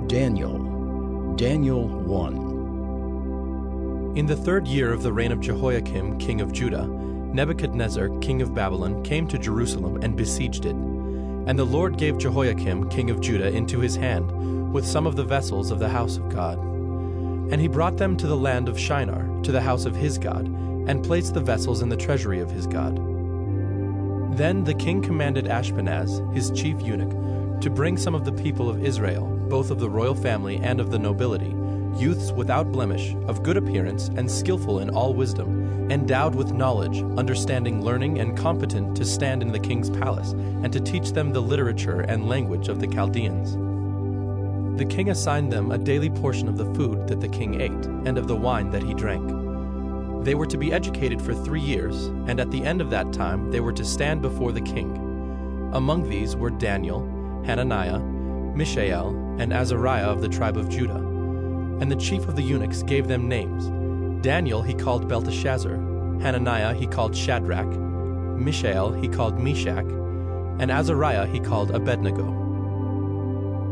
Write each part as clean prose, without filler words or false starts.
Daniel 1. In the 3rd year of the reign of Jehoiakim, king of Judah, Nebuchadnezzar, king of Babylon, came to Jerusalem and besieged it. And the Lord gave Jehoiakim, king of Judah, into his hand, with some of the vessels of the house of God. And he brought them to the land of Shinar, to the house of his God, and placed the vessels in the treasury of his God. Then the king commanded Ashpenaz, his chief eunuch, to bring some of the people of Israel, both of the royal family and of the nobility, youths without blemish, of good appearance, and skillful in all wisdom, endowed with knowledge, understanding learning, and competent to stand in the king's palace, and to teach them the literature and language of the Chaldeans. The king assigned them a daily portion of the food that the king ate, and of the wine that he drank. They were to be educated for 3 years, and at the end of that time they were to stand before the king. Among these were Daniel, Hananiah, Mishael, and Azariah of the tribe of Judah. And the chief of the eunuchs gave them names. Daniel he called Belshazzar, Hananiah he called Shadrach, Mishael he called Meshach, and Azariah he called Abednego.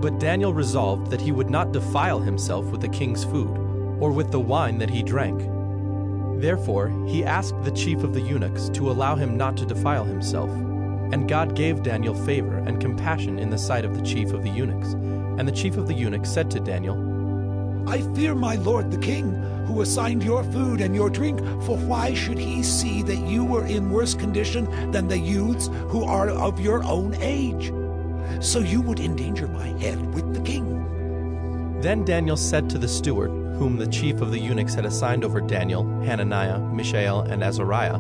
But Daniel resolved that he would not defile himself with the king's food, or with the wine that he drank. Therefore he asked the chief of the eunuchs to allow him not to defile himself. And God gave Daniel favor and compassion in the sight of the chief of the eunuchs. And the chief of the eunuchs said to Daniel, I fear my lord the king, who assigned your food and your drink, for why should he see that you were in worse condition than the youths who are of your own age? So you would endanger my head with the king. Then Daniel said to the steward, whom the chief of the eunuchs had assigned over Daniel, Hananiah, Mishael, and Azariah,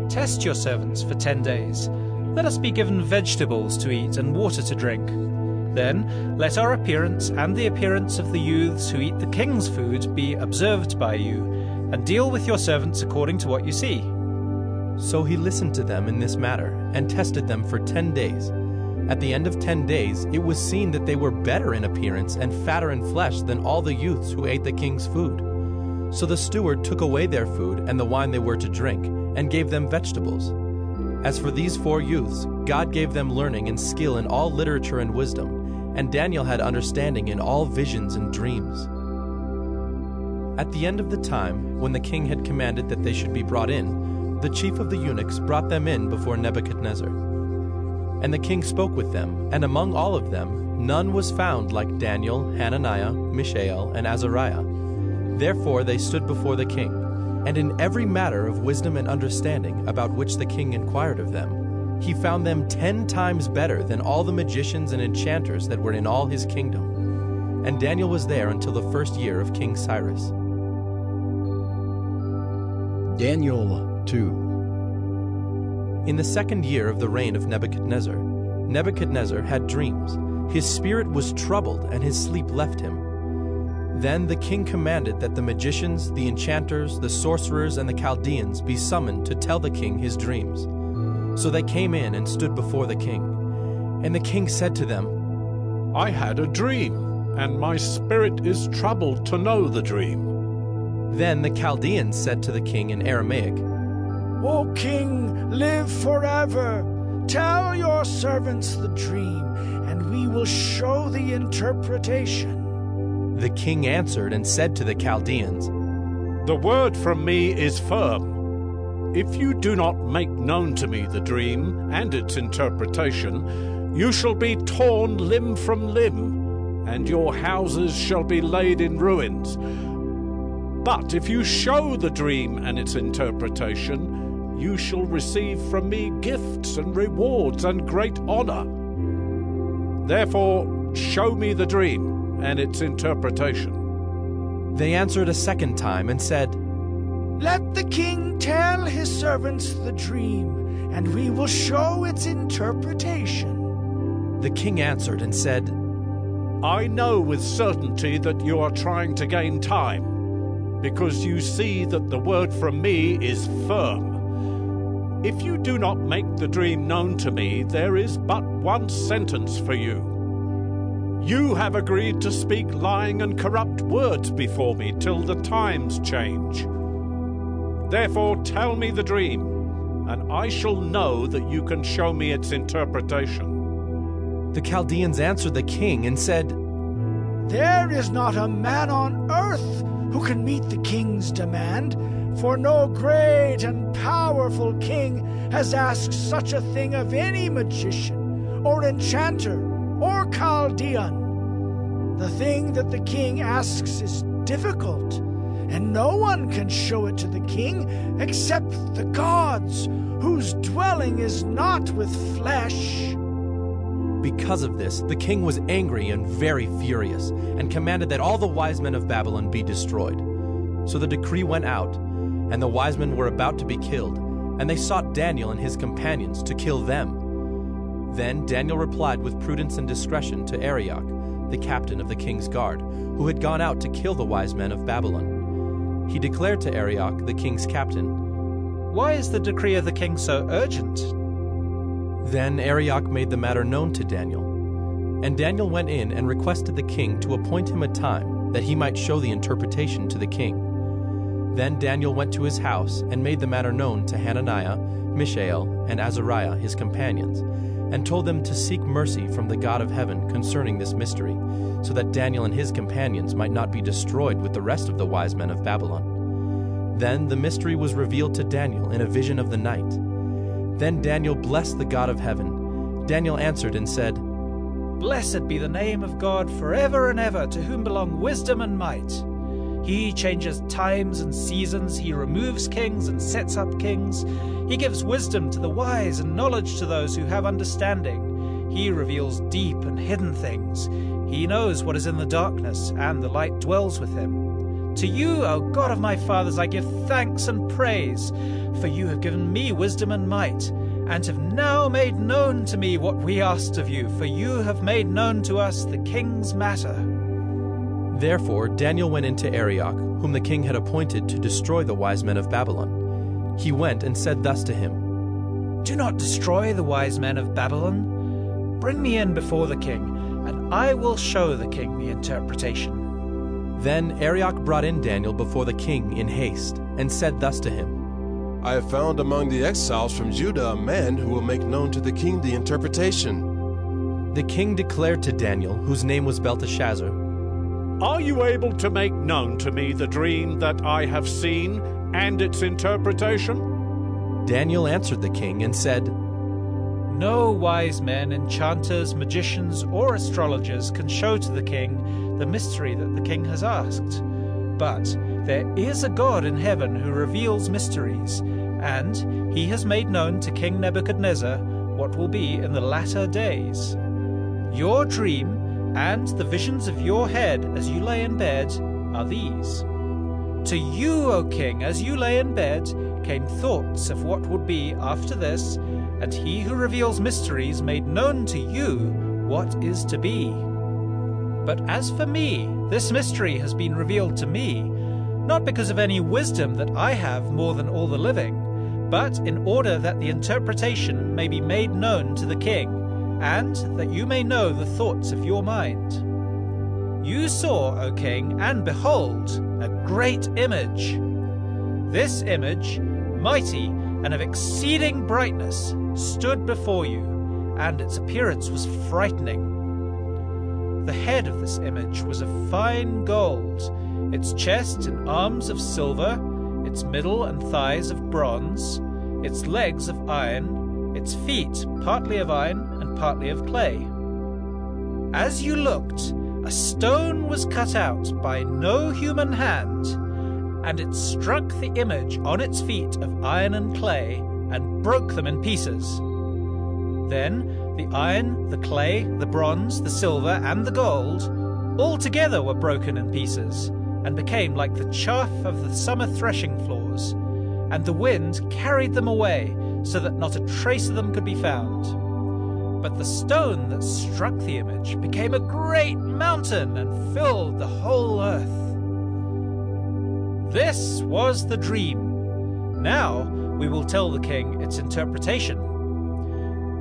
Test your servants for 10 days. Let us be given vegetables to eat and water to drink. Then let our appearance and the appearance of the youths who eat the king's food be observed by you, and deal with your servants according to what you see. So he listened to them in this matter, and tested them for 10 days. At the end of 10 days it was seen that they were better in appearance and fatter in flesh than all the youths who ate the king's food. So the steward took away their food and the wine they were to drink, and gave them vegetables. As for these 4 youths, God gave them learning and skill in all literature and wisdom, and Daniel had understanding in all visions and dreams. At the end of the time, when the king had commanded that they should be brought in, the chief of the eunuchs brought them in before Nebuchadnezzar. And the king spoke with them, and among all of them none was found like Daniel, Hananiah, Mishael, and Azariah. Therefore they stood before the king, and in every matter of wisdom and understanding about which the king inquired of them, he found them 10 times better than all the magicians and enchanters that were in all his kingdom. And Daniel was there until the 1st year of King Cyrus. Daniel 2. In the 2nd year of the reign of Nebuchadnezzar, Nebuchadnezzar had dreams. His spirit was troubled, and his sleep left him. Then the king commanded that the magicians, the enchanters, the sorcerers, and the Chaldeans be summoned to tell the king his dreams. So they came in and stood before the king. And the king said to them, I had a dream, and my spirit is troubled to know the dream. Then the Chaldeans said to the king in Aramaic, O king, live forever. Tell your servants the dream, and we will show the interpretation. The king answered and said to the Chaldeans, The word from me is firm. If you do not make known to me the dream and its interpretation, you shall be torn limb from limb, and your houses shall be laid in ruins. But if you show the dream and its interpretation, you shall receive from me gifts and rewards and great honor. Therefore, show me the dream and its interpretation. They answered a 2nd time and said, Let the king tell his servants the dream, and we will show its interpretation. The king answered and said, I know with certainty that you are trying to gain time, because you see that the word from me is firm. If you do not make the dream known to me, there is but one sentence for you. You have agreed to speak lying and corrupt words before me till the times change. Therefore tell me the dream, and I shall know that you can show me its interpretation. The Chaldeans answered the king and said, There is not a man on earth who can meet the king's demand, for no great and powerful king has asked such a thing of any magician, or enchanter, or Chaldean. The thing that the king asks is difficult, and no one can show it to the king except the gods, whose dwelling is not with flesh." Because of this, the king was angry and very furious, and commanded that all the wise men of Babylon be destroyed. So the decree went out, and the wise men were about to be killed, and they sought Daniel and his companions to kill them. Then Daniel replied with prudence and discretion to Arioch, the captain of the king's guard, who had gone out to kill the wise men of Babylon. He declared to Arioch, the king's captain, "Why is the decree of the king so urgent?" Then Arioch made the matter known to Daniel. And Daniel went in and requested the king to appoint him a time, that he might show the interpretation to the king. Then Daniel went to his house and made the matter known to Hananiah, Mishael, and Azariah, his companions, and told them to seek mercy from the God of heaven concerning this mystery, so that Daniel and his companions might not be destroyed with the rest of the wise men of Babylon. Then the mystery was revealed to Daniel in a vision of the night. Then Daniel blessed the God of heaven. Daniel answered and said, "Blessed be the name of God forever and ever, to whom belong wisdom and might. He changes times and seasons, he removes kings and sets up kings. He gives wisdom to the wise and knowledge to those who have understanding. He reveals deep and hidden things. He knows what is in the darkness, and the light dwells with him. To you, O God of my fathers, I give thanks and praise, for you have given me wisdom and might, and have now made known to me what we asked of you, for you have made known to us the king's matter." Therefore Daniel went into Arioch, whom the king had appointed to destroy the wise men of Babylon. He went and said thus to him, "Do not destroy the wise men of Babylon. Bring me in before the king, and I will show the king the interpretation." Then Arioch brought in Daniel before the king in haste, and said thus to him, "I have found among the exiles from Judah a man who will make known to the king the interpretation." The king declared to Daniel, whose name was Belshazzar, Are you able to make known to me the dream that I have seen and its interpretation? Daniel answered the king and said, No wise men, enchanters, magicians, or astrologers can show to the king the mystery that the king has asked. But there is a God in heaven who reveals mysteries, and he has made known to King Nebuchadnezzar what will be in the latter days. Your dream and the visions of your head as you lay in bed are these. To you, O king, as you lay in bed, came thoughts of what would be after this, and he who reveals mysteries made known to you what is to be. But as for me, this mystery has been revealed to me, not because of any wisdom that I have more than all the living, but in order that the interpretation may be made known to the king, and that you may know the thoughts of your mind. You saw, O king, and behold, a great image. This image, mighty and of exceeding brightness, stood before you, and its appearance was frightening. The head of this image was of fine gold, its chest and arms of silver, its middle and thighs of bronze, its legs of iron, its feet partly of iron and partly of clay. As you looked, a stone was cut out by no human hand, and it struck the image on its feet of iron and clay, and broke them in pieces. Then the iron, the clay, the bronze, the silver, and the gold all together were broken in pieces, and became like the chaff of the summer threshing floors, and the wind carried them away, so that not a trace of them could be found. But the stone that struck the image became a great mountain and filled the whole earth. This was the dream. Now we will tell the king its interpretation.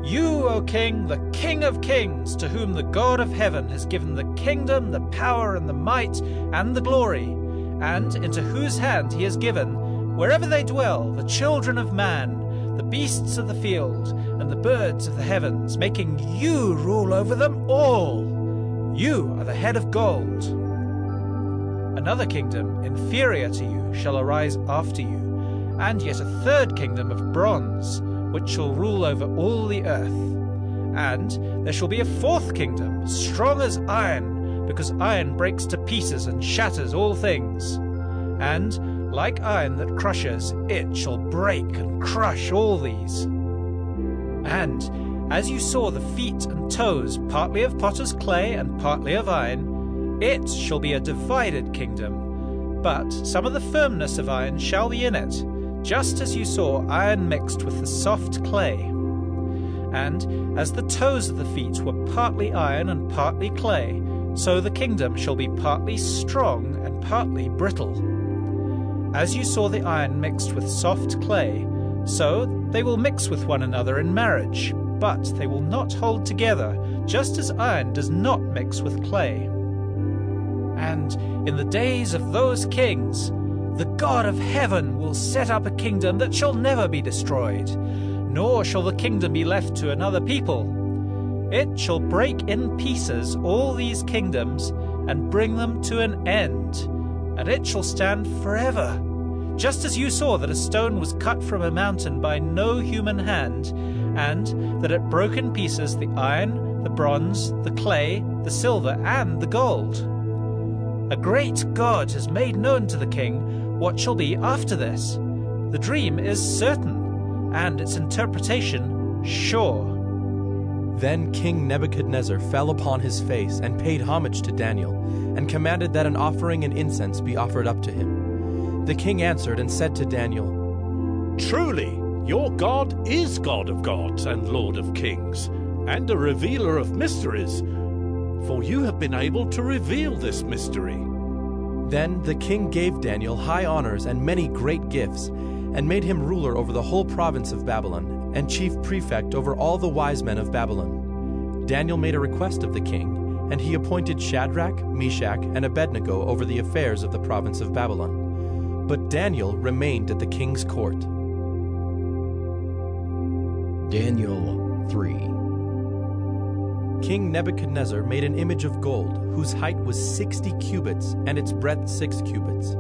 You, O king, the King of kings, to whom the God of heaven has given the kingdom, the power, and the might, and the glory, and into whose hand he has given, wherever they dwell, the children of man, the beasts of the field, and the birds of the heavens, making you rule over them all. You are the head of gold. Another kingdom, inferior to you, shall arise after you, and yet a third kingdom of bronze, which shall rule over all the earth. And there shall be a fourth kingdom, strong as iron, because iron breaks to pieces and shatters all things. And, like iron that crushes, it shall break and crush all these. And, as you saw the feet and toes, partly of potter's clay and partly of iron, it shall be a divided kingdom. But some of the firmness of iron shall be in it, just as you saw iron mixed with the soft clay. And as the toes of the feet were partly iron and partly clay, so the kingdom shall be partly strong and partly brittle. As you saw the iron mixed with soft clay, so they will mix with one another in marriage, but they will not hold together, just as iron does not mix with clay. And in the days of those kings, the God of heaven will set up a kingdom that shall never be destroyed, nor shall the kingdom be left to another people. It shall break in pieces all these kingdoms and bring them to an end, and it shall stand forever. Just as you saw that a stone was cut from a mountain by no human hand, and that it broke in pieces the iron, the bronze, the clay, the silver, and the gold. A great God has made known to the king what shall be after this. The dream is certain, and its interpretation sure. Then King Nebuchadnezzar fell upon his face and paid homage to Daniel, and commanded that an offering and incense be offered up to him. The king answered and said to Daniel, Truly, your God is God of gods and Lord of kings, and a revealer of mysteries, for you have been able to reveal this mystery. Then the king gave Daniel high honors and many great gifts, and made him ruler over the whole province of Babylon, and chief prefect over all the wise men of Babylon. Daniel made a request of the king, and he appointed Shadrach, Meshach, and Abednego over the affairs of the province of Babylon. But Daniel remained at the king's court. Daniel 3. King Nebuchadnezzar made an image of gold, whose height was 60 cubits, and its breadth 6 cubits.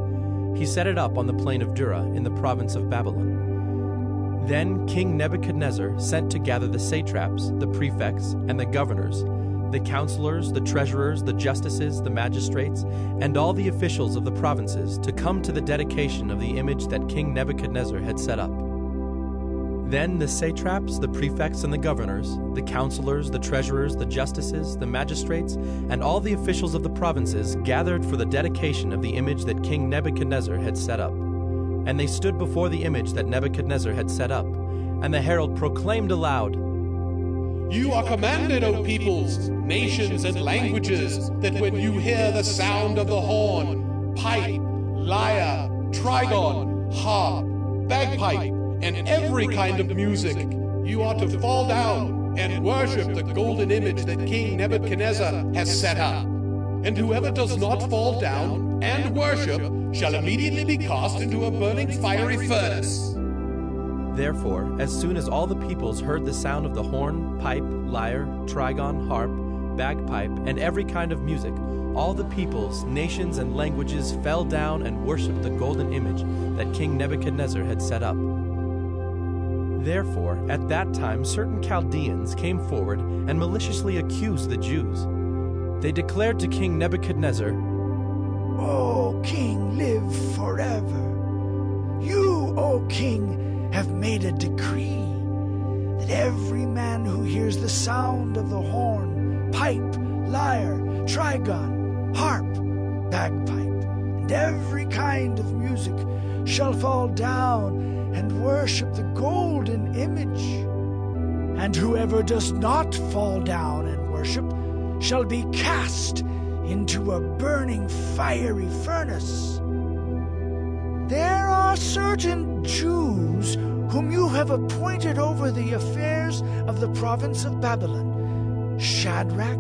He set it up on the plain of Dura in the province of Babylon. Then King Nebuchadnezzar sent to gather the satraps, the prefects, and the governors, the counselors, the treasurers, the justices, the magistrates, and all the officials of the provinces to come to the dedication of the image that King Nebuchadnezzar had set up. Then the satraps, the prefects, and the governors, the counselors, the treasurers, the justices, the magistrates, and all the officials of the provinces gathered for the dedication of the image that King Nebuchadnezzar had set up. And they stood before the image that Nebuchadnezzar had set up, and the herald proclaimed aloud, You are commanded, O peoples, nations, and languages, that when you hear the sound of the horn, pipe, lyre, trigon, harp, bagpipe, and every kind of music, you are to fall down and worship the golden image that King Nebuchadnezzar has set up. And whoever does not fall down and worship shall immediately be cast into a burning fiery furnace. Therefore, as soon as all the peoples heard the sound of the horn, pipe, lyre, trigon, harp, bagpipe, and every kind of music, all the peoples, nations, and languages fell down and worshipped the golden image that King Nebuchadnezzar had set up. Therefore, at that time certain Chaldeans came forward and maliciously accused the Jews. They declared to King Nebuchadnezzar, O king, live forever. You, O king, have made a decree that every man who hears the sound of the horn, pipe, lyre, trigon, harp, bagpipe, and every kind of music shall fall down and worship the golden image. And whoever does not fall down and worship shall be cast into a burning fiery furnace. There are certain Jews whom you have appointed over the affairs of the province of Babylon, Shadrach,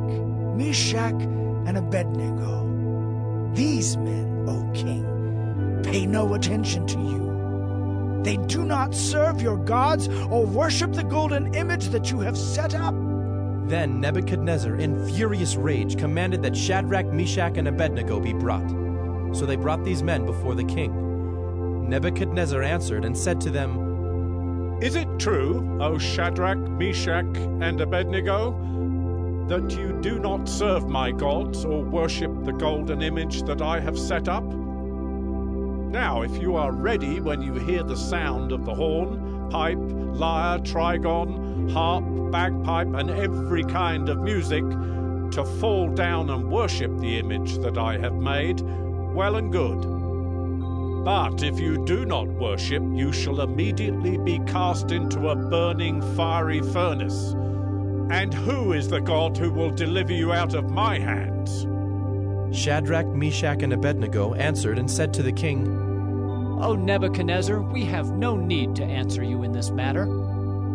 Meshach, and Abednego. These men, O king, pay no attention to you. They do not serve your gods or worship the golden image that you have set up. Then Nebuchadnezzar, in furious rage, commanded that Shadrach, Meshach, and Abednego be brought. So they brought these men before the king. Nebuchadnezzar answered and said to them, Is it true, O Shadrach, Meshach, and Abednego, that you do not serve my gods or worship the golden image that I have set up? Now, if you are ready when you hear the sound of the horn, pipe, lyre, trigon, harp, bagpipe, and every kind of music, to fall down and worship the image that I have made, well and good. But if you do not worship, you shall immediately be cast into a burning fiery furnace. And who is the God who will deliver you out of my hands? Shadrach, Meshach, and Abednego answered and said to the king, O Nebuchadnezzar, we have no need to answer you in this matter.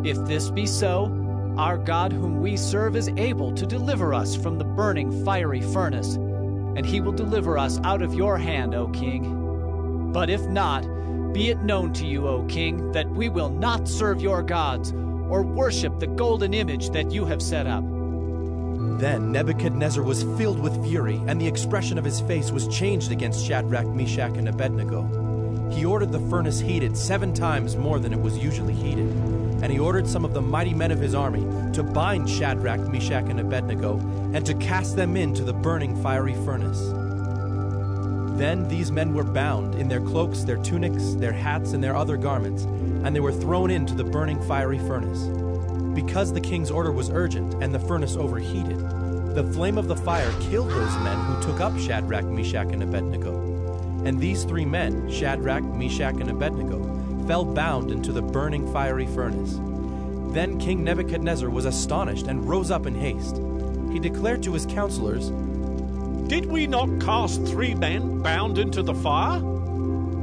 If this be so, our God whom we serve is able to deliver us from the burning fiery furnace, and he will deliver us out of your hand, O king. But if not, be it known to you, O king, that we will not serve your gods or worship the golden image that you have set up. Then Nebuchadnezzar was filled with fury, and the expression of his face was changed against Shadrach, Meshach, and Abednego. He ordered the furnace heated 7 times more than it was usually heated, and he ordered some of the mighty men of his army to bind Shadrach, Meshach, and Abednego, and to cast them into the burning fiery furnace. Then these men were bound in their cloaks, their tunics, their hats, and their other garments, and they were thrown into the burning fiery furnace. Because the king's order was urgent and the furnace overheated, the flame of the fire killed those men who took up Shadrach, Meshach, and Abednego. And these 3 men, Shadrach, Meshach, and Abednego, fell bound into the burning fiery furnace. Then King Nebuchadnezzar was astonished and rose up in haste. He declared to his counselors, Did we not cast 3 men bound into the fire?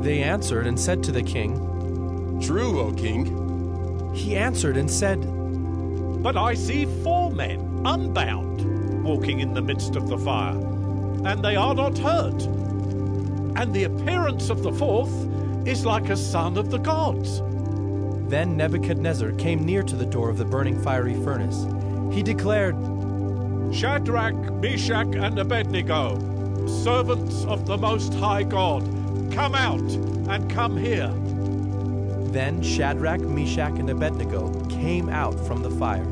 They answered and said to the king, True, O king. He answered and said, But I see 4 men, unbound, walking in the midst of the fire, and they are not hurt. And the appearance of the 4th is like a son of the gods. Then Nebuchadnezzar came near to the door of the burning fiery furnace. He declared, Shadrach, Meshach, and Abednego, servants of the Most High God, come out and come here. Then Shadrach, Meshach, and Abednego came out from the fire.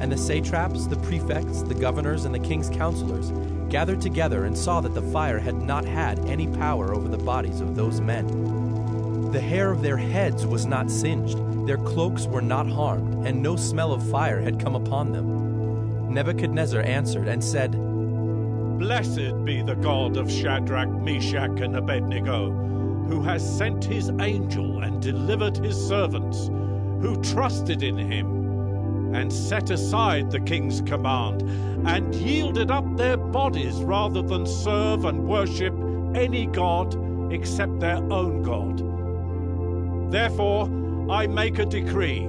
And the satraps, the prefects, the governors, and the king's counselors gathered together and saw that the fire had not had any power over the bodies of those men. The hair of their heads was not singed, their cloaks were not harmed, and no smell of fire had come upon them. Nebuchadnezzar answered and said, Blessed be the God of Shadrach, Meshach, and Abednego, who has sent his angel and delivered his servants, who trusted in him, and set aside the king's command, and yielded up their bodies rather than serve and worship any god except their own God. Therefore, I make a decree.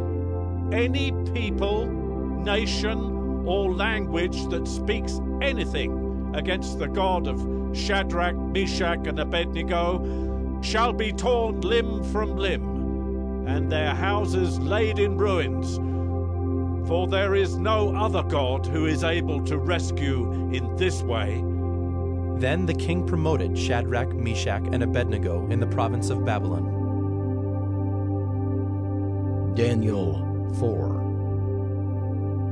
Any people, nation, or language that speaks anything against the God of Shadrach, Meshach, and Abednego shall be torn limb from limb, and their houses laid in ruins. For there is no other God who is able to rescue in this way. Then the king promoted Shadrach, Meshach, and Abednego in the province of Babylon. Daniel 4.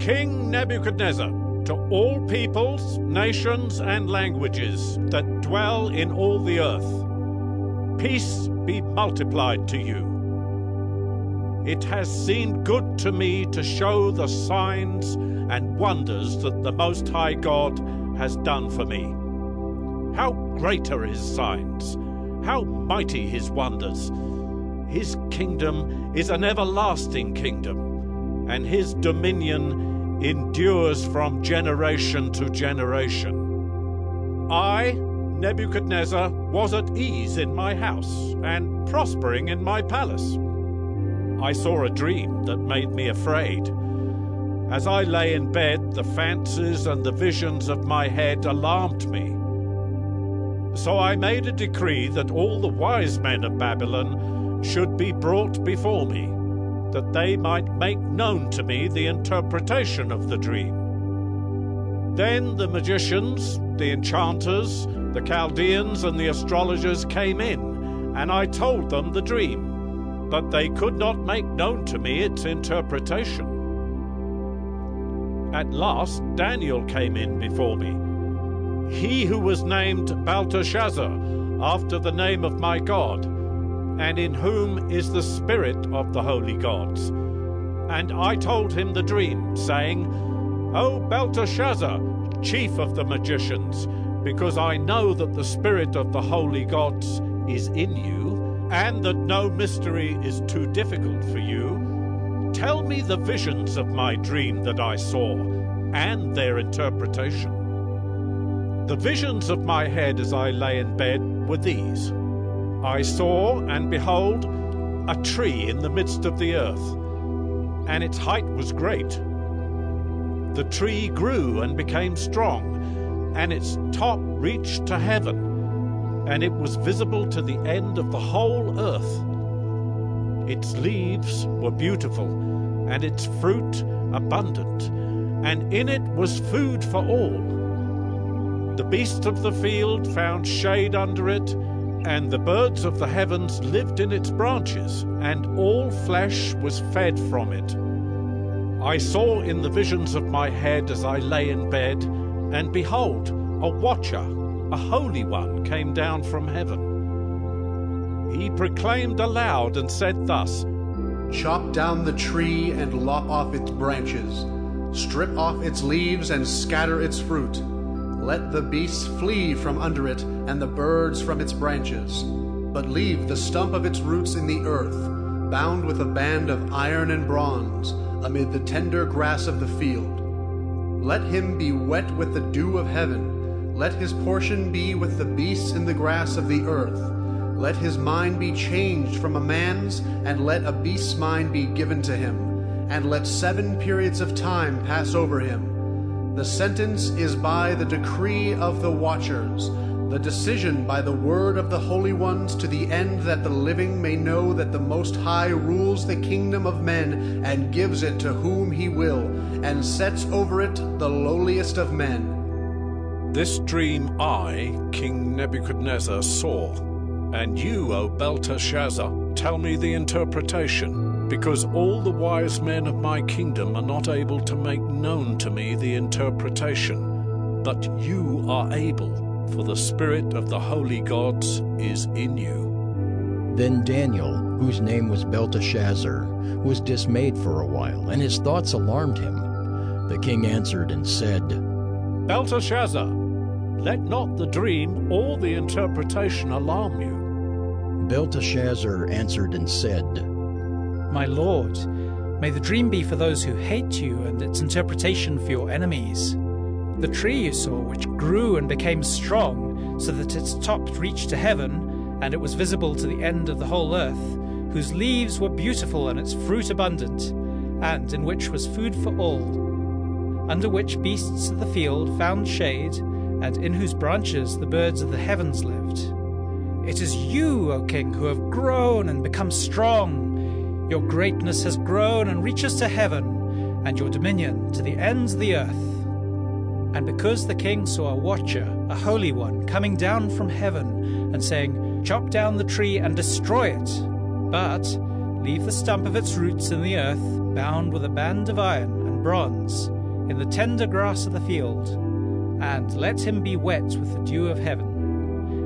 King Nebuchadnezzar, to all peoples, nations, and languages that dwell in all the earth, peace be multiplied to you. It has seemed good to me to show the signs and wonders that the Most High God has done for me. How great are his signs! How mighty his wonders! His kingdom is an everlasting kingdom, and his dominion endures from generation to generation. I, Nebuchadnezzar, was at ease in my house and prospering in my palace. I saw a dream that made me afraid. As I lay in bed, the fancies and the visions of my head alarmed me. So I made a decree that all the wise men of Babylon should be brought before me, that they might make known to me the interpretation of the dream. Then the magicians, the enchanters, the Chaldeans, and the astrologers came in, and I told them the dream, but they could not make known to me its interpretation. At last Daniel came in before me, he who was named Belshazzar, after the name of my God, and in whom is the spirit of the holy gods. And I told him the dream, saying, O Belshazzar, chief of the magicians, because I know that the spirit of the holy gods is in you, and that no mystery is too difficult for you, tell me the visions of my dream that I saw, and their interpretation. The visions of my head as I lay in bed were these. I saw, and behold, a tree in the midst of the earth, and its height was great. The tree grew and became strong, and its top reached to heaven, and it was visible to the end of the whole earth. Its leaves were beautiful, and its fruit abundant, and in it was food for all. The beasts of the field found shade under it, and the birds of the heavens lived in its branches, and all flesh was fed from it. I saw in the visions of my head as I lay in bed, and behold, a watcher, a holy one, came down from heaven. He proclaimed aloud and said thus, Chop down the tree and lop off its branches. Strip off its leaves and scatter its fruit. Let the beasts flee from under it, and the birds from its branches. But leave the stump of its roots in the earth, bound with a band of iron and bronze, amid the tender grass of the field. Let him be wet with the dew of heaven. Let his portion be with the beasts in the grass of the earth. Let his mind be changed from a man's, and let a beast's mind be given to him. And let 7 periods of time pass over him. The sentence is by the decree of the watchers, the decision by the word of the holy ones, to the end that the living may know that the Most High rules the kingdom of men, and gives it to whom he will, and sets over it the lowliest of men. This dream I, King Nebuchadnezzar, saw, and you, O Belshazzar, tell me the interpretation, because all the wise men of my kingdom are not able to make known to me the interpretation, but you are able, for the spirit of the holy gods is in you. Then Daniel, whose name was Belteshazzar, was dismayed for a while, and his thoughts alarmed him. The king answered and said, Belteshazzar, let not the dream or the interpretation alarm you. Belteshazzar answered and said, My lord, may the dream be for those who hate you, and its interpretation for your enemies. The tree you saw, which grew and became strong, so that its top reached to heaven, and it was visible to the end of the whole earth, whose leaves were beautiful and its fruit abundant, and in which was food for all, under which beasts of the field found shade, and in whose branches the birds of the heavens lived. It is you, O king, who have grown and become strong. Your greatness has grown and reaches to heaven, and your dominion to the ends of the earth. And because the king saw a watcher, a holy one, coming down from heaven, and saying, Chop down the tree and destroy it, but leave the stump of its roots in the earth, bound with a band of iron and bronze, in the tender grass of the field, and let him be wet with the dew of heaven.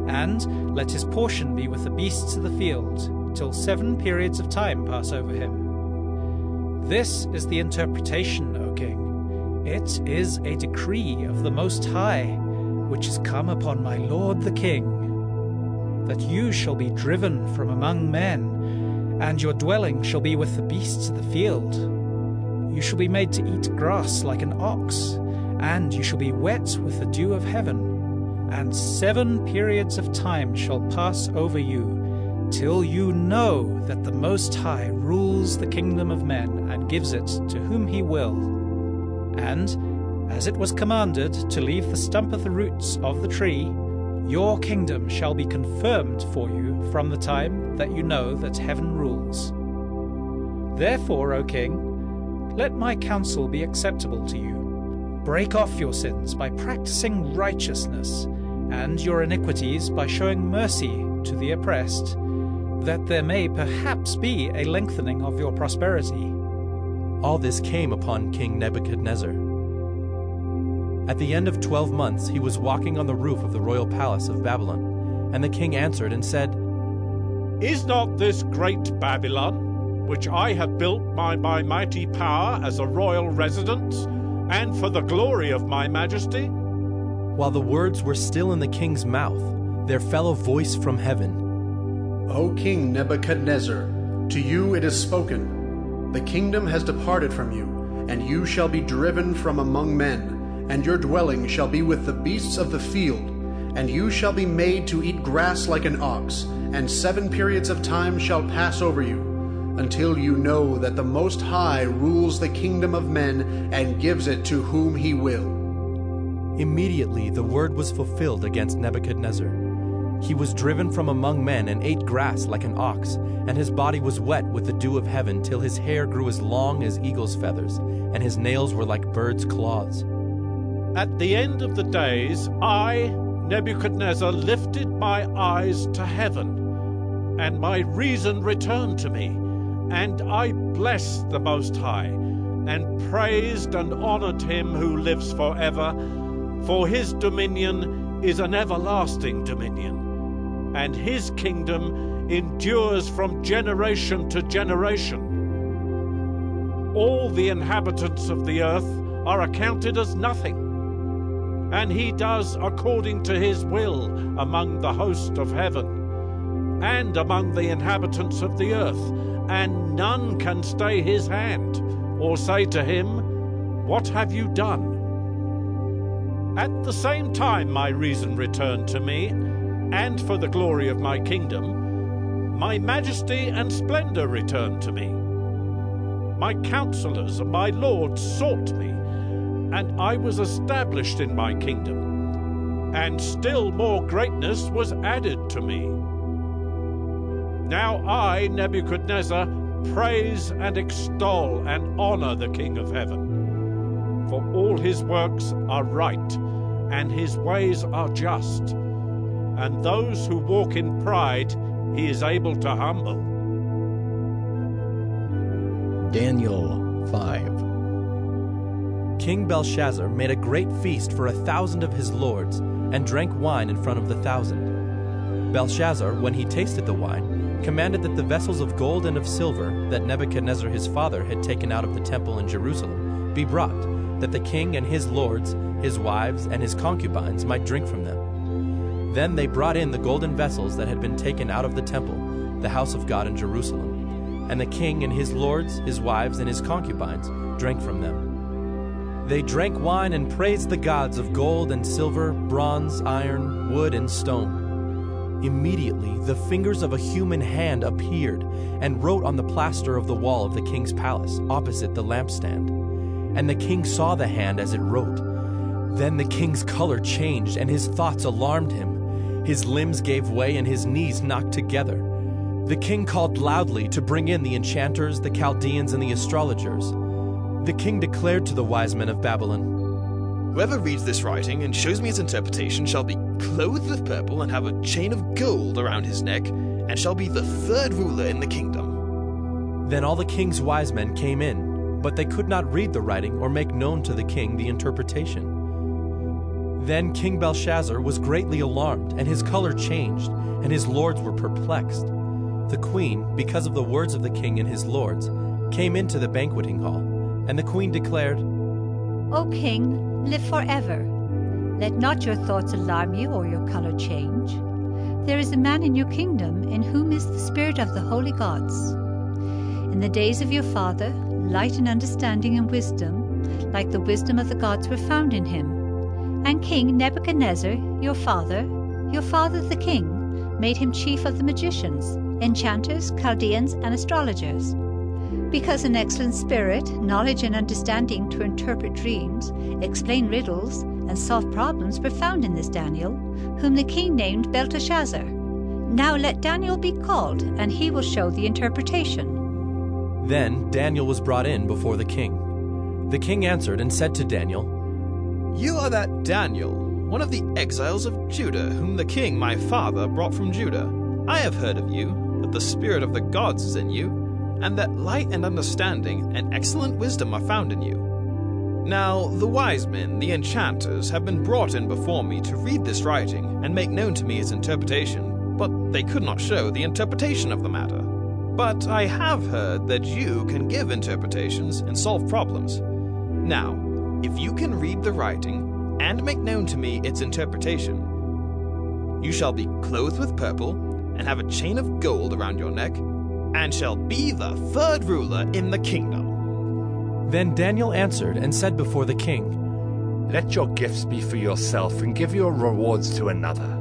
And let his portion be with the beasts of the field, till 7 periods of time pass over him. This is the interpretation, O king. It is a decree of the Most High, which is come upon my lord the king, that you shall be driven from among men, and your dwelling shall be with the beasts of the field. You shall be made to eat grass like an ox, and you shall be wet with the dew of heaven. And 7 periods of time shall pass over you, till you know that the Most High rules the kingdom of men, and gives it to whom he will. And, as it was commanded to leave the stump of the roots of the tree, your kingdom shall be confirmed for you from the time that you know that heaven rules. Therefore, O king, let my counsel be acceptable to you. break off your sins by practicing righteousness, and your iniquities by showing mercy to the oppressed, that there may perhaps be a lengthening of your prosperity. All this came upon King Nebuchadnezzar. At the end of 12 months he was walking on the roof of the royal palace of Babylon, and the king answered and said, Is not this great Babylon, which I have built by my mighty power as a royal residence, and for the glory of my majesty? While the words were still in the king's mouth, there fell a voice from heaven. O King Nebuchadnezzar, to you it is spoken. The kingdom has departed from you, and you shall be driven from among men, and your dwelling shall be with the beasts of the field, and you shall be made to eat grass like an ox, and 7 periods of time shall pass over you, until you know that the Most High rules the kingdom of men and gives it to whom he will. Immediately the word was fulfilled against Nebuchadnezzar. He was driven from among men and ate grass like an ox, and his body was wet with the dew of heaven till his hair grew as long as eagle's feathers, and his nails were like birds' claws. At the end of the days, I, Nebuchadnezzar, lifted my eyes to heaven, and my reason returned to me, and I blessed the Most High, and praised and honored him who lives forever, for his dominion is an everlasting dominion, and his kingdom endures from generation to generation. All the inhabitants of the earth are accounted as nothing, and he does according to his will among the host of heaven, and among the inhabitants of the earth, and none can stay his hand, or say to him, What have you done? At the same time my reason returned to me, and for the glory of my kingdom, my majesty and splendor returned to me. My counselors and my lords sought me, and I was established in my kingdom, and still more greatness was added to me. Now I, Nebuchadnezzar, praise and extol and honor the King of heaven, for all his works are right, and his ways are just, and those who walk in pride he is able to humble. Daniel 5. King Belshazzar made a great feast for 1,000 of his lords, and drank wine in front of the 1,000. Belshazzar, when he tasted the wine, commanded that the vessels of gold and of silver that Nebuchadnezzar his father had taken out of the temple in Jerusalem be brought, that the king and his lords, his wives, and his concubines might drink from them. Then they brought in the golden vessels that had been taken out of the temple, the house of God in Jerusalem, and the king and his lords, his wives, and his concubines drank from them. They drank wine and praised the gods of gold and silver, bronze, iron, wood, and stone. Immediately the fingers of a human hand appeared and wrote on the plaster of the wall of the king's palace, opposite the lampstand. And the king saw the hand as it wrote. Then the king's color changed, and his thoughts alarmed him. His limbs gave way, and his knees knocked together. The king called loudly to bring in the enchanters, the Chaldeans, and the astrologers. The king declared to the wise men of Babylon, Whoever reads this writing and shows me its interpretation shall be clothed with purple and have a chain of gold around his neck, and shall be the 3rd ruler in the kingdom. Then all the king's wise men came in, but they could not read the writing or make known to the king the interpretation. Then King Belshazzar was greatly alarmed, and his color changed, and his lords were perplexed. The queen, because of the words of the king and his lords, came into the banqueting hall, and the queen declared, O king, live forever. Let not your thoughts alarm you or your color change. There is a man in your kingdom in whom is the spirit of the holy gods. In the days of your father, light and understanding and wisdom, like the wisdom of the gods, were found in him. And King Nebuchadnezzar, your father the king, made him chief of the magicians, enchanters, Chaldeans, and astrologers. Because an excellent spirit, knowledge and understanding to interpret dreams, explain riddles, and solve problems were found in this Daniel, whom the king named Belteshazzar. Now let Daniel be called, and he will show the interpretation. Then Daniel was brought in before the king. The king answered and said to Daniel, You are that Daniel, one of the exiles of Judah, whom the king my father brought from Judah. I have heard of you, that the spirit of the gods is in you, and that light and understanding and excellent wisdom are found in you. Now the wise men, the enchanters, have been brought in before me to read this writing and make known to me its interpretation, but they could not show the interpretation of the matter. But I have heard that you can give interpretations and solve problems. Now, if you can read the writing and make known to me its interpretation, you shall be clothed with purple and have a chain of gold around your neck, and shall be the third ruler in the kingdom. Then Daniel answered and said before the king, Let your gifts be for yourself, and give your rewards to another.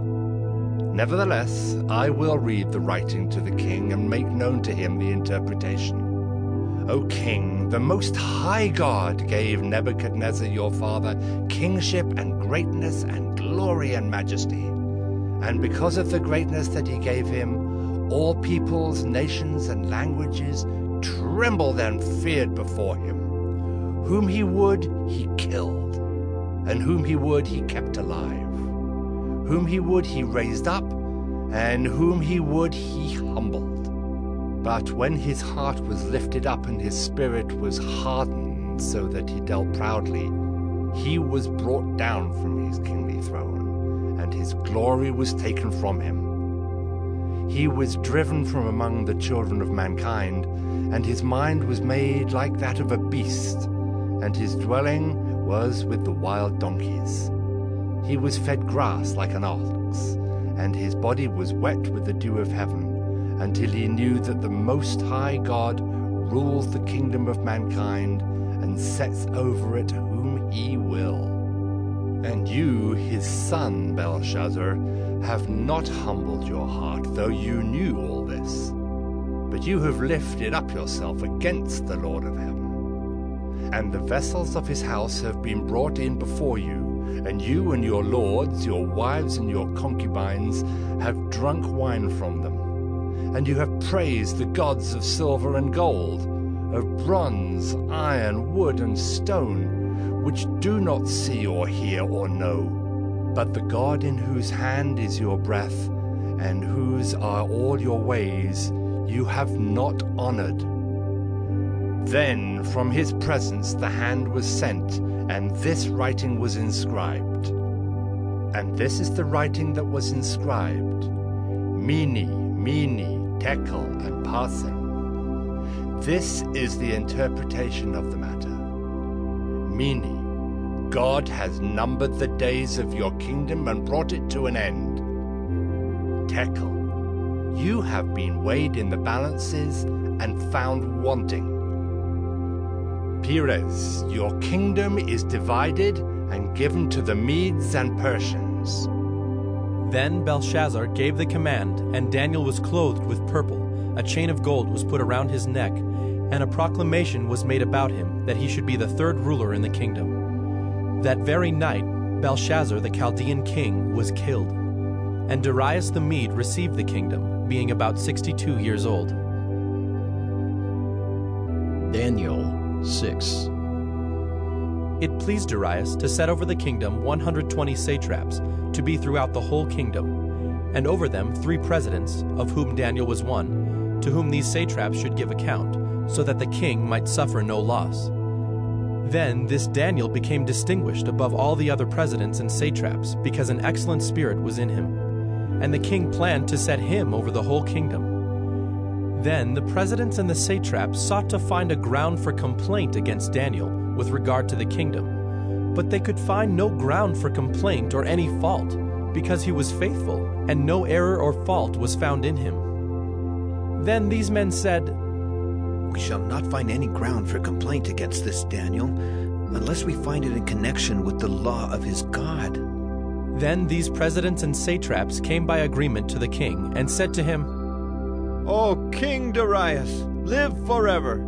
Nevertheless, I will read the writing to the king, and make known to him the interpretation. O king, the most high God gave Nebuchadnezzar your father kingship and greatness and glory and majesty. And because of the greatness that he gave him, all peoples, nations, and languages trembled and feared before him. Whom he would, he killed, and whom he would, he kept alive. Whom he would, he raised up, and whom he would, he humbled. But when his heart was lifted up and his spirit was hardened so that he dealt proudly, he was brought down from his kingly throne, and his glory was taken from him. He was driven from among the children of mankind, and his mind was made like that of a beast, and his dwelling was with the wild donkeys. He was fed grass like an ox, and his body was wet with the dew of heaven, until he knew that the Most High God rules the kingdom of mankind, and sets over it whom he will. And you, his son, Belshazzar, have not humbled your heart, though you knew all this. But you have lifted up yourself against the Lord of heaven. And the vessels of his house have been brought in before you, and you and your lords, your wives and your concubines, have drunk wine from them. And you have praised the gods of silver and gold, of bronze, iron, wood, and stone, which do not see or hear or know. But the God in whose hand is your breath, and whose are all your ways, you have not honored. Then from his presence the hand was sent, and this writing was inscribed. And this is the writing that was inscribed: Mene, Tekel, and Parsin. This is the interpretation of the matter. Mene, God has numbered the days of your kingdom and brought it to an end. Tekel, you have been weighed in the balances and found wanting. Peres, your kingdom is divided and given to the Medes and Persians. Then Belshazzar gave the command, and Daniel was clothed with purple. A chain of gold was put around his neck, and a proclamation was made about him that he should be the third ruler in the kingdom. That very night, Belshazzar the Chaldean king was killed, and Darius the Mede received the kingdom, being about 62 years old. Daniel 6. It pleased Darius to set over the kingdom 120 satraps, to be throughout the whole kingdom, and over them 3 presidents, of whom Daniel was one, to whom these satraps should give account, so that the king might suffer no loss. Then this Daniel became distinguished above all the other presidents and satraps, because an excellent spirit was in him. And the king planned to set him over the whole kingdom. Then the presidents and the satraps sought to find a ground for complaint against Daniel with regard to the kingdom. But they could find no ground for complaint or any fault, because he was faithful, and no error or fault was found in him. Then these men said, We shall not find any ground for complaint against this Daniel, unless we find it in connection with the law of his God. Then these presidents and satraps came by agreement to the king, and said to him, O King Darius, live forever.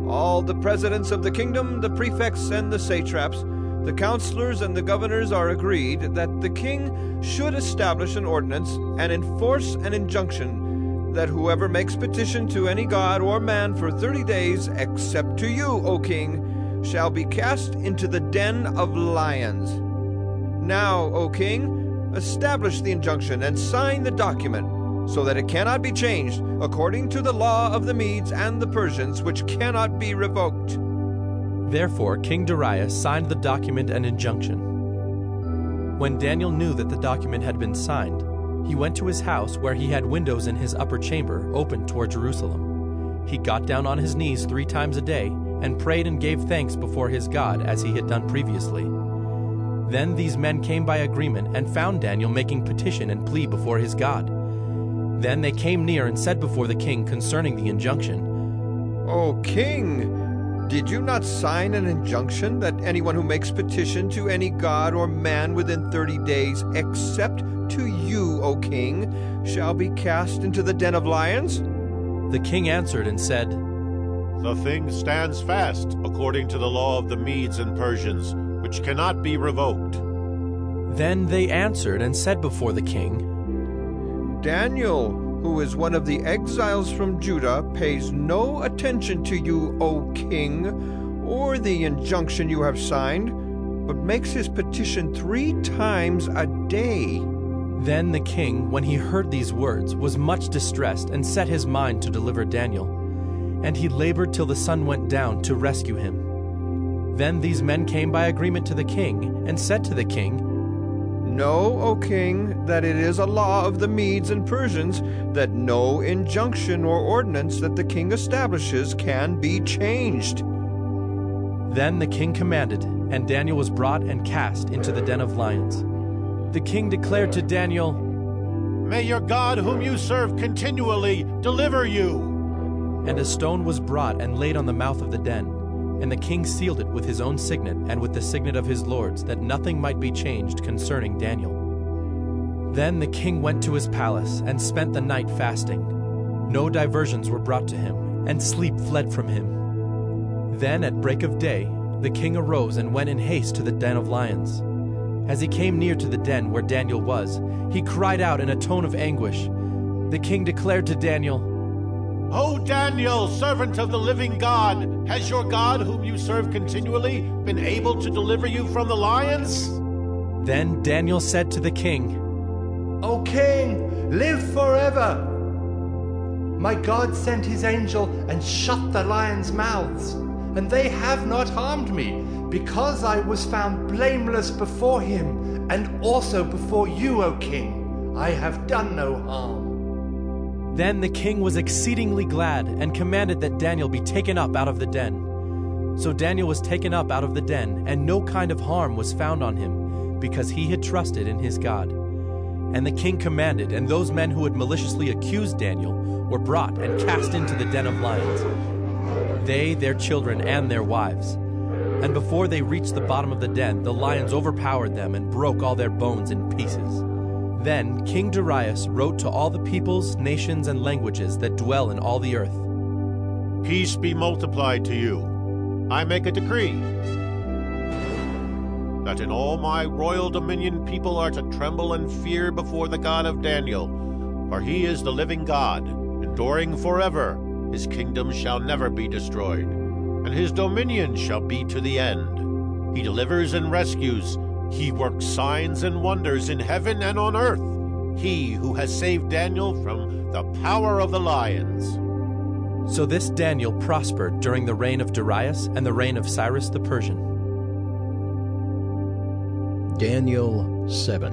All the presidents of the kingdom, the prefects and the satraps, the counselors and the governors are agreed that the king should establish an ordinance and enforce an injunction that whoever makes petition to any god or man for 30 days, except to you, O king, shall be cast into the den of lions. Now, O king, establish the injunction and sign the document, so that it cannot be changed, according to the law of the Medes and the Persians, which cannot be revoked." Therefore King Darius signed the document and injunction. When Daniel knew that the document had been signed, he went to his house where he had windows in his upper chamber open toward Jerusalem. He got down on his knees 3 times a day and prayed and gave thanks before his God as he had done previously. Then these men came by agreement and found Daniel making petition and plea before his God. Then they came near and said before the king concerning the injunction, "O king, did you not sign an injunction that anyone who makes petition to any god or man within 30 days, except to you, O king, shall be cast into the den of lions?" The king answered and said, "The thing stands fast according to the law of the Medes and Persians, which cannot be revoked." Then they answered and said before the king, "Daniel, who is one of the exiles from Judah, pays no attention to you, O king, or the injunction you have signed, but makes his petition 3 times a day." Then the king, when he heard these words, was much distressed and set his mind to deliver Daniel. And he labored till the sun went down to rescue him. Then these men came by agreement to the king and said to the king, "Know, O king, that it is a law of the Medes and Persians that no injunction or ordinance that the king establishes can be changed." Then the king commanded, and Daniel was brought and cast into the den of lions. The king declared to Daniel, "May your God whom you serve continually deliver you." And a stone was brought and laid on the mouth of the den, and the king sealed it with his own signet and with the signet of his lords, that nothing might be changed concerning Daniel. Then the king went to his palace and spent the night fasting. No diversions were brought to him, and sleep fled from him. Then at break of day the king arose and went in haste to the den of lions. As he came near to the den where Daniel was, he cried out in a tone of anguish. The king declared to Daniel, "O Daniel, servant of the living God, has your God, whom you serve continually, been able to deliver you from the lions?" Then Daniel said to the king, "O king, live forever! My God sent his angel and shut the lions' mouths, and they have not harmed me, because I was found blameless before him, and also before you, O king. I have done no harm." Then the king was exceedingly glad and commanded that Daniel be taken up out of the den. So Daniel was taken up out of the den, and no kind of harm was found on him, because he had trusted in his God. And the king commanded, and those men who had maliciously accused Daniel were brought and cast into the den of lions, they, their children, and their wives. And before they reached the bottom of the den, the lions overpowered them and broke all their bones in pieces. Then King Darius wrote to all the peoples, nations, and languages that dwell in all the earth, "Peace be multiplied to you. I make a decree that in all my royal dominion people are to tremble and fear before the God of Daniel, for he is the living God, enduring forever. His kingdom shall never be destroyed, and his dominion shall be to the end. He delivers and rescues. He works signs and wonders in heaven and on earth. He who has saved Daniel from the power of the lions." So this Daniel prospered during the reign of Darius and the reign of Cyrus the Persian. Daniel 7.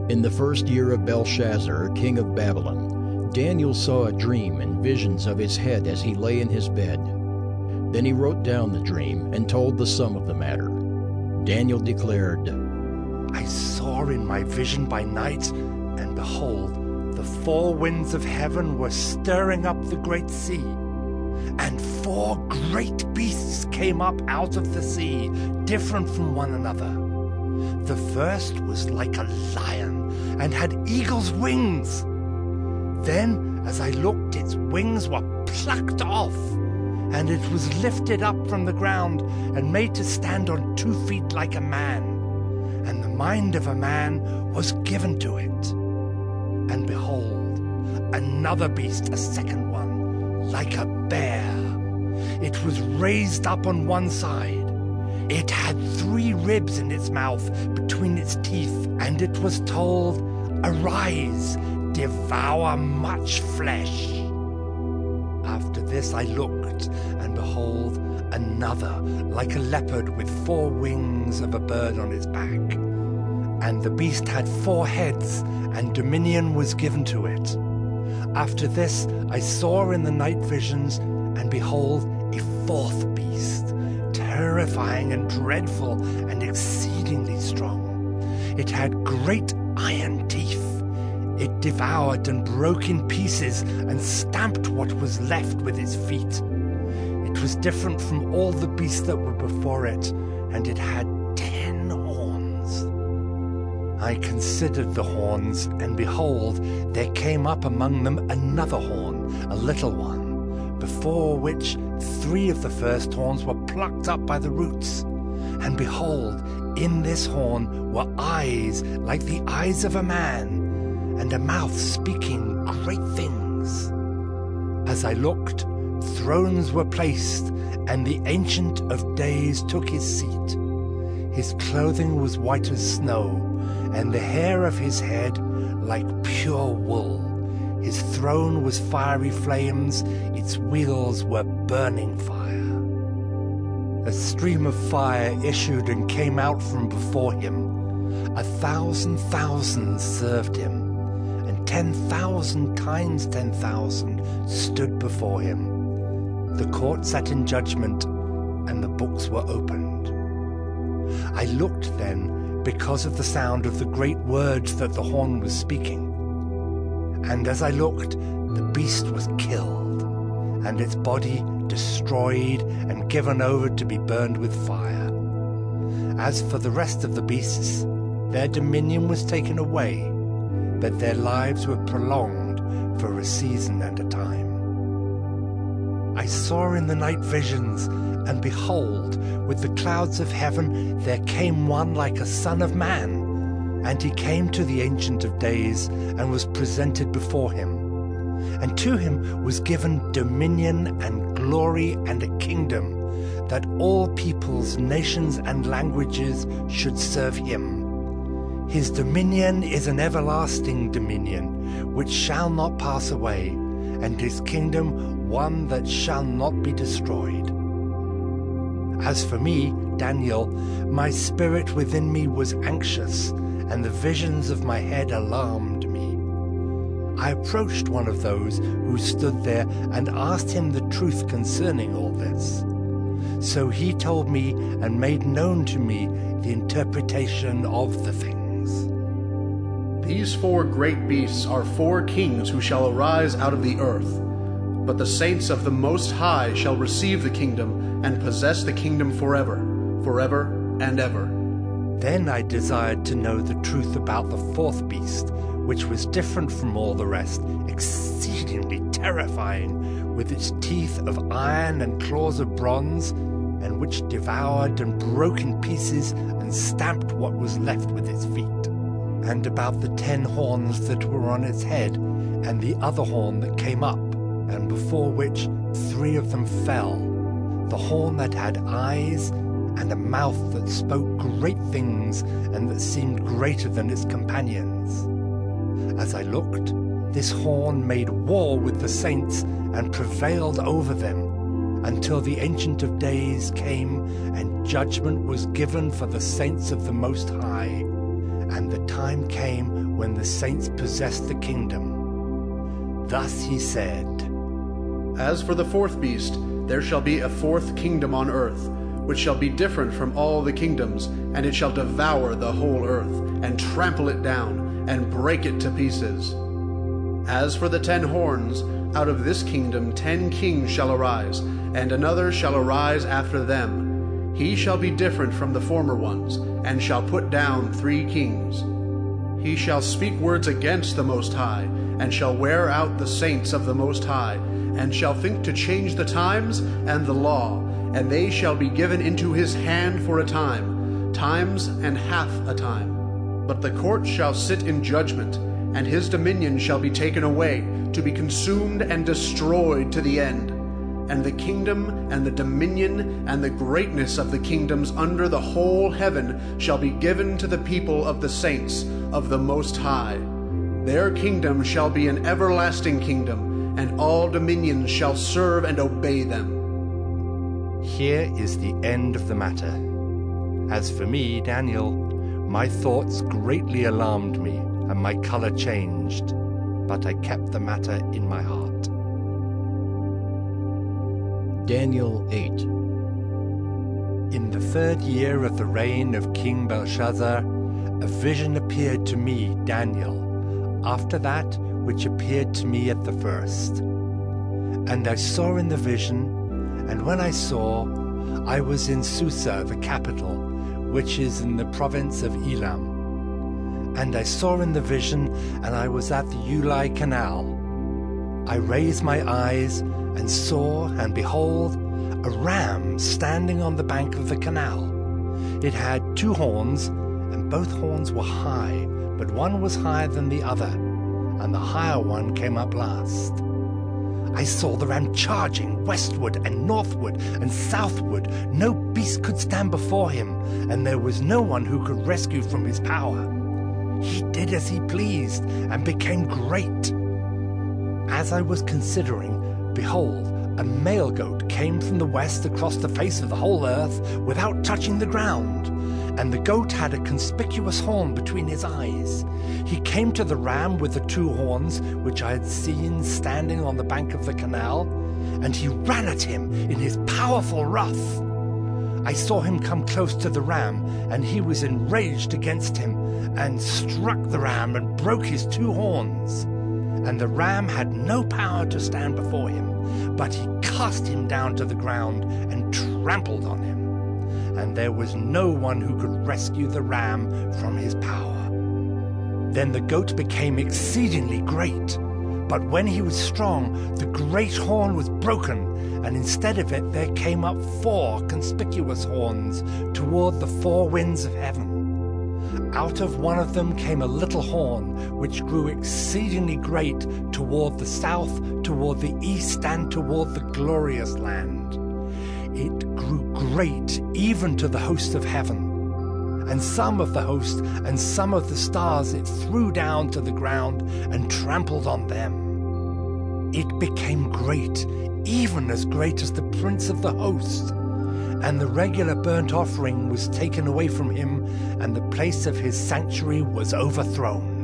In the first year of Belshazzar, king of Babylon, Daniel saw a dream and visions of his head as he lay in his bed. Then he wrote down the dream and told the sum of the matter. Daniel declared, "I saw in my vision by night, and behold, the 4 winds of heaven were stirring up the great sea. And 4 great beasts came up out of the sea, different from one another. The first was like a lion, and had eagle's wings. Then, as I looked, its wings were plucked off, and it was lifted up from the ground and made to stand on 2 feet like a man. And the mind of a man was given to it. And behold, another beast, a second one, like a bear. It was raised up on one side. It had 3 ribs in its mouth between its teeth, and it was told, "Arise, devour much flesh." After this I looked, and behold, another, like a leopard with 4 wings of a bird on its back. And the beast had 4 heads, and dominion was given to it. After this I saw in the night visions, and behold, a 4th beast, terrifying and dreadful and exceedingly strong. It had great iron teeth. It devoured and broke in pieces and stamped what was left with its feet. It was different from all the beasts that were before it, and it had 10 horns. I considered the horns, and behold, there came up among them another horn, a little one, before which 3 of the first horns were plucked up by the roots. And behold, in this horn were eyes like the eyes of a man, and a mouth speaking great things. As I looked, thrones were placed, and the Ancient of Days took his seat. His clothing was white as snow, and the hair of his head like pure wool. His throne was fiery flames, its wheels were burning fire. A stream of fire issued and came out from before him. 1,000 thousands served him, and 10,000 times 10,000 stood before him. The court sat in judgment, and the books were opened. I looked then because of the sound of the great words that the horn was speaking. And as I looked, the beast was killed, and its body destroyed and given over to be burned with fire. As for the rest of the beasts, their dominion was taken away, but their lives were prolonged for a season and a time. I saw in the night visions, and behold, with the clouds of heaven there came one like a son of man, and he came to the Ancient of Days, and was presented before him. And to him was given dominion and glory and a kingdom, that all peoples, nations, and languages should serve him. His dominion is an everlasting dominion, which shall not pass away, and his kingdom one that shall not be destroyed. As for me, Daniel, my spirit within me was anxious, and the visions of my head alarmed me. I approached one of those who stood there and asked him the truth concerning all this. So he told me and made known to me the interpretation of the things. These 4 great beasts are 4 kings who shall arise out of the earth. But the saints of the Most High shall receive the kingdom and possess the kingdom forever, forever and ever. Then I desired to know the truth about the 4th beast, which was different from all the rest, exceedingly terrifying, with its teeth of iron and claws of bronze, and which devoured and broke in pieces and stamped what was left with its feet. And about the 10 horns that were on its head, and the other horn that came up, and before which 3 of them fell, the horn that had eyes, and a mouth that spoke great things, and that seemed greater than its companions. As I looked, this horn made war with the saints, and prevailed over them, until the Ancient of Days came, and judgment was given for the saints of the Most High, and the time came when the saints possessed the kingdom. Thus he said, As for the 4th beast, there shall be a 4th kingdom on earth, which shall be different from all the kingdoms, and it shall devour the whole earth, and trample it down, and break it to pieces. As for the 10 horns, out of this kingdom 10 kings shall arise, and another shall arise after them. He shall be different from the former ones, and shall put down 3 kings. He shall speak words against the Most High, and shall wear out the saints of the Most High, and shall think to change the times and the law, and they shall be given into his hand for a time, times and half a time. But the court shall sit in judgment, and his dominion shall be taken away, to be consumed and destroyed to the end. and the kingdom and the dominion and the greatness of the kingdoms under the whole heaven shall be given to the people of the saints of the Most High. Their kingdom shall be an everlasting kingdom, and all dominions shall serve and obey them. Here is the end of the matter. As for me, Daniel, my thoughts greatly alarmed me, and my color changed, but I kept the matter in my heart. Daniel 8. In the 3rd year of the reign of King Belshazzar, a vision appeared to me, Daniel, after that which appeared to me at the first. And I saw in the vision, and when I saw, I was in Susa, the capital, which is in the province of Elam. And I saw in the vision, and I was at the Ulai Canal. I raised my eyes, and saw, and behold, a ram standing on the bank of the canal. It had 2 horns, and both horns were high, but one was higher than the other, and the higher one came up last. I saw the ram charging westward and northward and southward. No beast could stand before him, and there was no one who could rescue from his power. He did as he pleased, and became great. As I was considering, behold, a male goat came from the west across the face of the whole earth without touching the ground, and the goat had a conspicuous horn between his eyes. He came to the ram with the 2 horns, which I had seen standing on the bank of the canal, and he ran at him in his powerful wrath. I saw him come close to the ram, and he was enraged against him, and struck the ram and broke his 2 horns. And the ram had no power to stand before him, but he cast him down to the ground and trampled on him. And there was no one who could rescue the ram from his power. Then the goat became exceedingly great, but when he was strong, the great horn was broken, and instead of it there came up 4 conspicuous horns toward the 4 winds of heaven. Out of one of them came a little horn, which grew exceedingly great toward the south, toward the east, and toward the glorious land. It grew great even to the host of heaven. And some of the host and some of the stars it threw down to the ground and trampled on them. It became great, even as great as the prince of the host. And the regular burnt offering was taken away from him, and the place of his sanctuary was overthrown.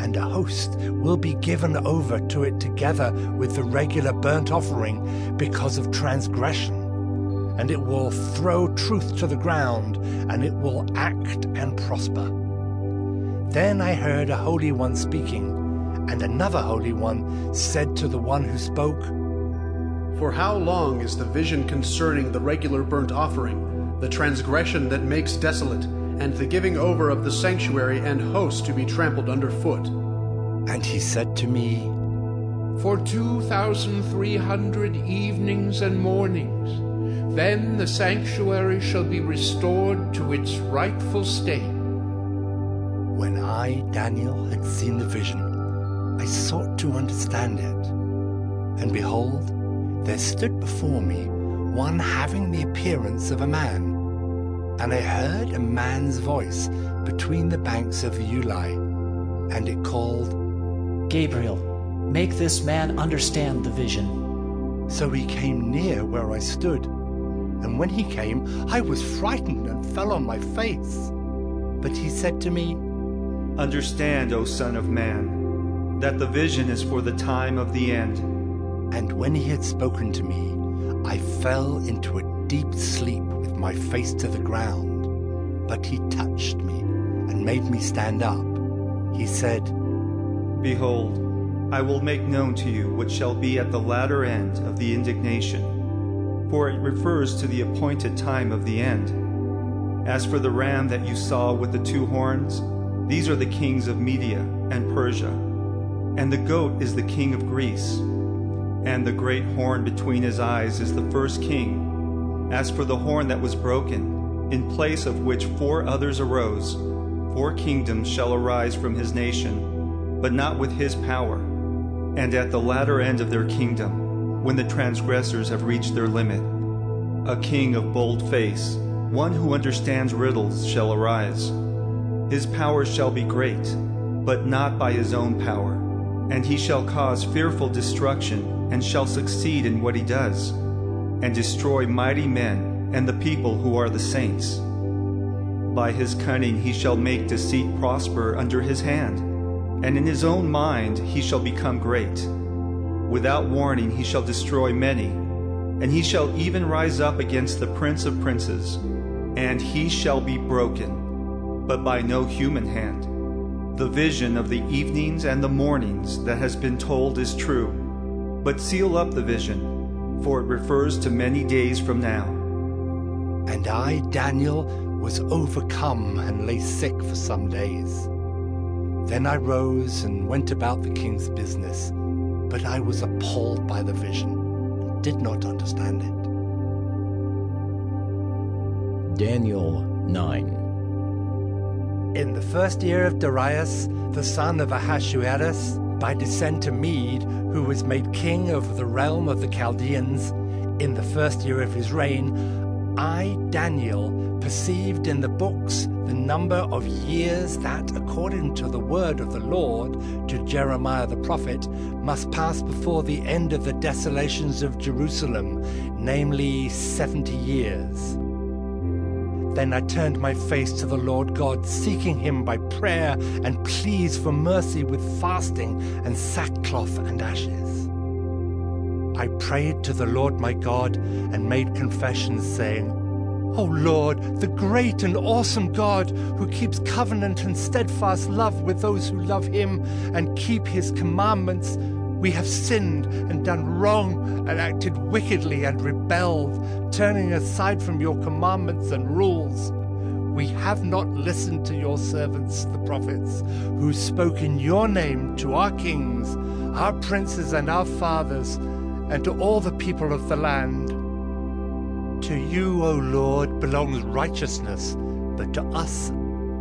And a host will be given over to it together with the regular burnt offering because of transgression. And it will throw truth to the ground, and it will act and prosper. Then I heard a Holy One speaking, and another Holy One said to the one who spoke, For how long is the vision concerning the regular burnt offering, the transgression that makes desolate, and the giving over of the sanctuary and host to be trampled underfoot? And he said to me, For 2,300 evenings and mornings, then the sanctuary shall be restored to its rightful state. When I, Daniel, had seen the vision, I sought to understand it. And behold, there stood before me one having the appearance of a man. And I heard a man's voice between the banks of the Ulai, and it called, Gabriel, make this man understand the vision. So he came near where I stood. And when he came, I was frightened and fell on my face. But he said to me, Understand, O Son of Man, that the vision is for the time of the end. And when he had spoken to me, I fell into a deep sleep with my face to the ground. But he touched me and made me stand up. He said, Behold, I will make known to you what shall be at the latter end of the indignation, for it refers to the appointed time of the end. As for the ram that you saw with the 2 horns, these are the kings of Media and Persia, and the goat is the king of Greece, and the great horn between his eyes is the first king. As for the horn that was broken, in place of which 4 others arose, 4 kingdoms shall arise from his nation, but not with his power. And at the latter end of their kingdom, when the transgressors have reached their limit. A king of bold face, one who understands riddles, shall arise. His power shall be great, but not by his own power, and he shall cause fearful destruction, and shall succeed in what he does, and destroy mighty men and the people who are the saints. By his cunning he shall make deceit prosper under his hand, and in his own mind he shall become great. Without warning he shall destroy many, and he shall even rise up against the Prince of Princes, and he shall be broken, but by no human hand. The vision of the evenings and the mornings that has been told is true, but seal up the vision, for it refers to many days from now. And I, Daniel, was overcome and lay sick for some days. Then I rose and went about the king's business, but I was appalled by the vision and did not understand it. Daniel 9. In the first year of Darius, the son of Ahasuerus, by descent a Mede, who was made king over the realm of the Chaldeans, in the first year of his reign, I, Daniel, perceived in the books the number of years that, according to the word of the Lord to Jeremiah the prophet, must pass before the end of the desolations of Jerusalem, namely 70 years. Then I turned my face to the Lord God, seeking him by prayer and pleas for mercy with fasting and sackcloth and ashes. I prayed to the Lord my God and made confessions, saying, O Lord, the great and awesome God, who keeps covenant and steadfast love with those who love him and keep his commandments, we have sinned and done wrong and acted wickedly and rebelled, turning aside from your commandments and rules. We have not listened to your servants, the prophets, who spoke in your name to our kings, our princes and our fathers, and to all the people of the land. To you, O Lord, belongs righteousness, but to us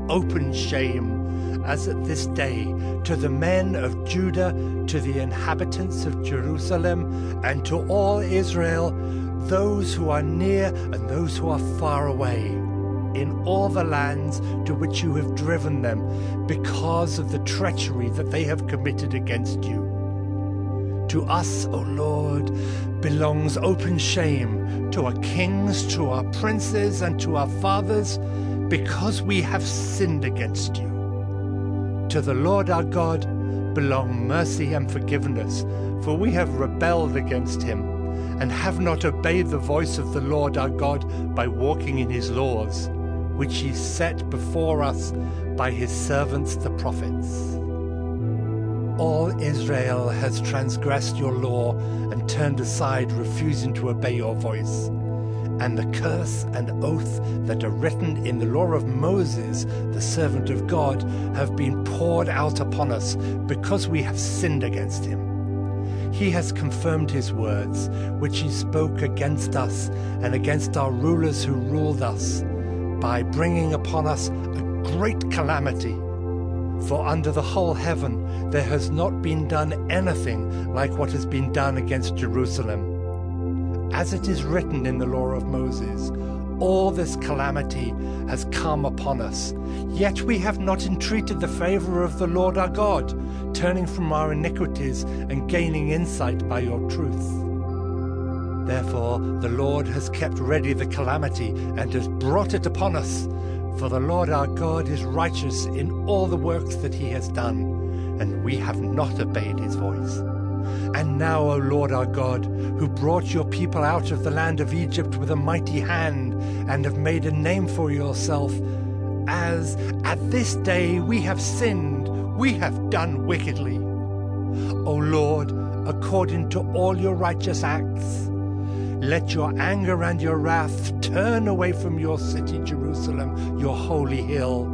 open shame, as at this day, to the men of Judah, to the inhabitants of Jerusalem, and to all Israel, those who are near and those who are far away, in all the lands to which you have driven them, because of the treachery that they have committed against you. To us, O Lord, belongs open shame, to our kings, to our princes, and to our fathers, because we have sinned against you. To the Lord our God belong mercy and forgiveness, for we have rebelled against him, and have not obeyed the voice of the Lord our God by walking in his laws, which he set before us by his servants the prophets. All Israel has transgressed your law and turned aside, refusing to obey your voice. And the curse and oath that are written in the law of Moses, the servant of God, have been poured out upon us because we have sinned against him. He has confirmed his words, which he spoke against us and against our rulers who ruled us, by bringing upon us a great calamity. For under the whole heaven there has not been done anything like what has been done against Jerusalem. As it is written in the law of Moses, all this calamity has come upon us, yet we have not entreated the favor of the Lord our God, turning from our iniquities and gaining insight by your truth. Therefore the Lord has kept ready the calamity and has brought it upon us. For the Lord our God is righteous in all the works that he has done, and we have not obeyed his voice. And now, O Lord our God, who brought your people out of the land of Egypt with a mighty hand, and have made a name for yourself, as at this day we have sinned, we have done wickedly. O Lord, according to all your righteous acts, let your anger and your wrath turn away from your city, Jerusalem, your holy hill,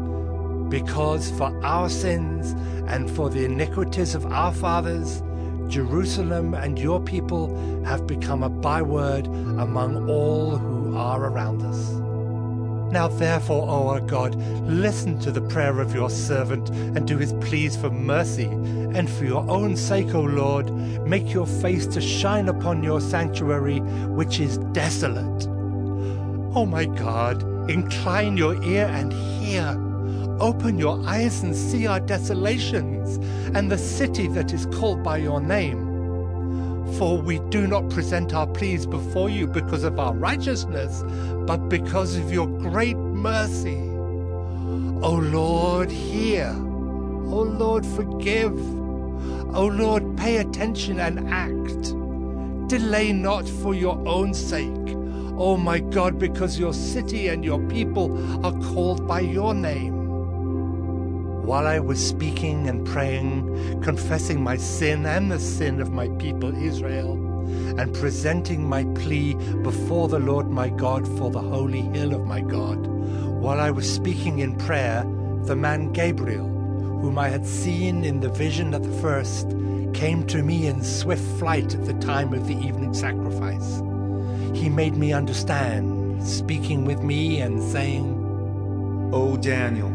because for our sins and for the iniquities of our fathers, Jerusalem and your people have become a byword among all who are around us. Now therefore, O our God, listen to the prayer of your servant, and to his pleas for mercy. And for your own sake, O Lord, make your face to shine upon your sanctuary, which is desolate. O my God, incline your ear and hear. Open your eyes and see our desolations, and the city that is called by your name. For we do not present our pleas before you because of our righteousness, but because of your great mercy. O Lord, hear. O Lord, forgive. O Lord, pay attention and act. Delay not for your own sake, O my God, because your city and your people are called by your name. While I was speaking and praying, confessing my sin and the sin of my people Israel, and presenting my plea before the Lord my God for the holy hill of my God, while I was speaking in prayer, the man Gabriel, whom I had seen in the vision at the first, came to me in swift flight at the time of the evening sacrifice. He made me understand, speaking with me and saying, O Daniel,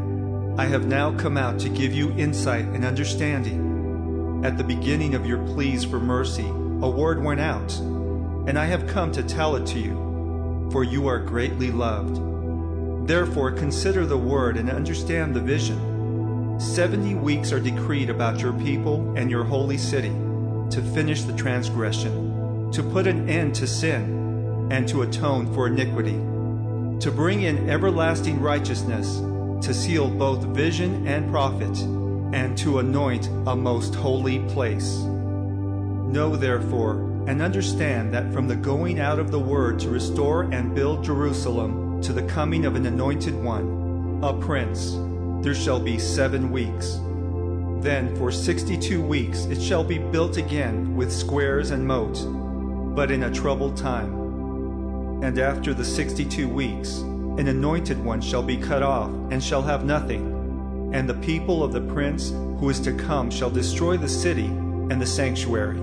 I have now come out to give you insight and understanding. At the beginning of your pleas for mercy, a word went out, and I have come to tell it to you, for you are greatly loved. Therefore consider the word and understand the vision. 70 weeks are decreed about your people and your holy city, to finish the transgression, to put an end to sin, and to atone for iniquity, to bring in everlasting righteousness, to seal both vision and prophet, and to anoint a most holy place. Know therefore and understand that from the going out of the word to restore and build Jerusalem to the coming of an anointed one, a prince, there shall be 7 weeks. Then for 62 weeks it shall be built again with squares and moat, but in a troubled time. And after the 62 weeks, an anointed one shall be cut off, and shall have nothing. And the people of the prince who is to come shall destroy the city and the sanctuary.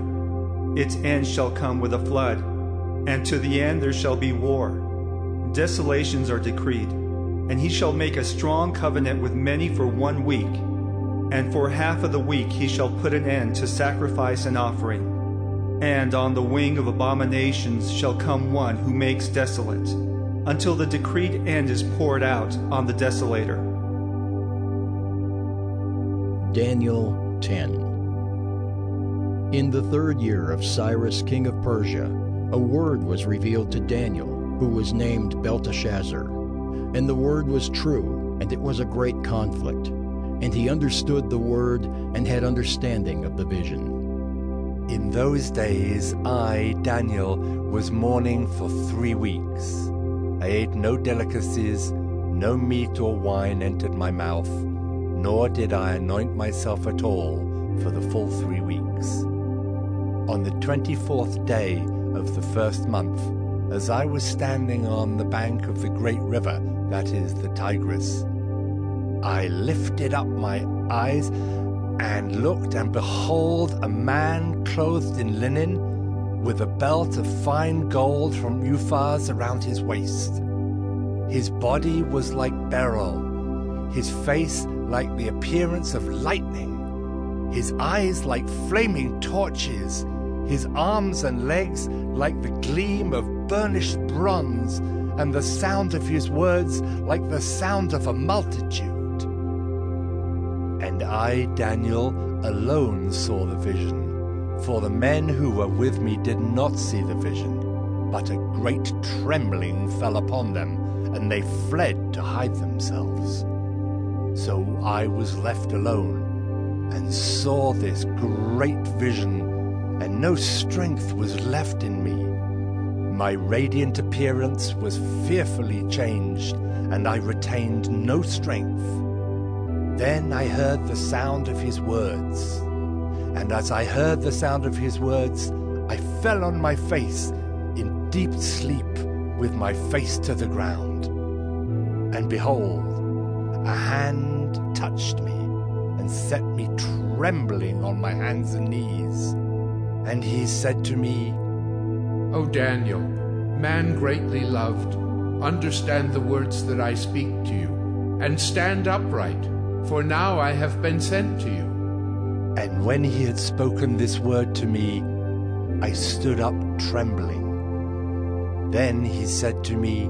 Its end shall come with a flood, and to the end there shall be war. Desolations are decreed, and he shall make a strong covenant with many for 1 week. And for half of the week he shall put an end to sacrifice and offering. And on the wing of abominations shall come one who makes desolate, until the decreed end is poured out on the desolator. Daniel 10. In the 3rd year of Cyrus king of Persia, a word was revealed to Daniel, who was named Belshazzar. And the word was true, and it was a great conflict. And he understood the word, and had understanding of the vision. In those days I, Daniel, was mourning for 3 weeks. I ate no delicacies, no meat or wine entered my mouth, nor did I anoint myself at all for the full 3 weeks. On the 24th day of the 1st month, as I was standing on the bank of the great river, that is the Tigris, I lifted up my eyes and looked, and behold, a man clothed in linen, with a belt of fine gold from Uphaz around his waist. His body was like beryl, his face like the appearance of lightning, his eyes like flaming torches, his arms and legs like the gleam of burnished bronze, and the sound of his words like the sound of a multitude. And I, Daniel, alone saw the vision. For the men who were with me did not see the vision, but a great trembling fell upon them, and they fled to hide themselves. So I was left alone, and saw this great vision, and no strength was left in me. My radiant appearance was fearfully changed, and I retained no strength. Then I heard the sound of his words. And as I heard the sound of his words, I fell on my face in deep sleep with my face to the ground. And behold, a hand touched me and set me trembling on my hands and knees. And he said to me, O Daniel, man greatly loved, understand the words that I speak to you, and stand upright, for now I have been sent to you." And when he had spoken this word to me, I stood up trembling. Then he said to me,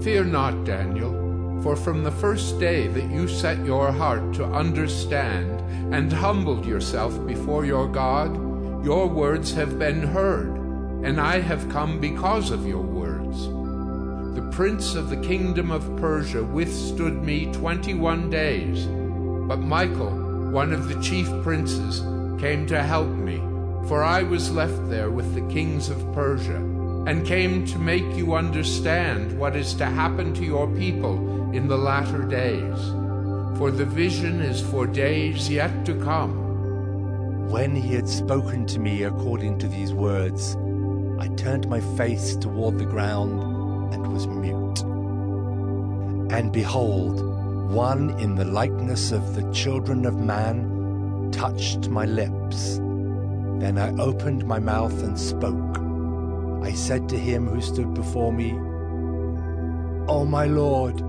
"Fear not, Daniel, for from the first day that you set your heart to understand and humbled yourself before your God, your words have been heard, and I have come because of your words. The prince of the kingdom of Persia withstood me 21 days, but Michael, one of the chief princes, came to help me, for I was left there with the kings of Persia, and came to make you understand what is to happen to your people in the latter days. For the vision is for days yet to come." When he had spoken to me according to these words, I turned my face toward the ground and was mute. And behold, one in the likeness of the children of man touched my lips. Then I opened my mouth and spoke. I said to him who stood before me, "O my Lord,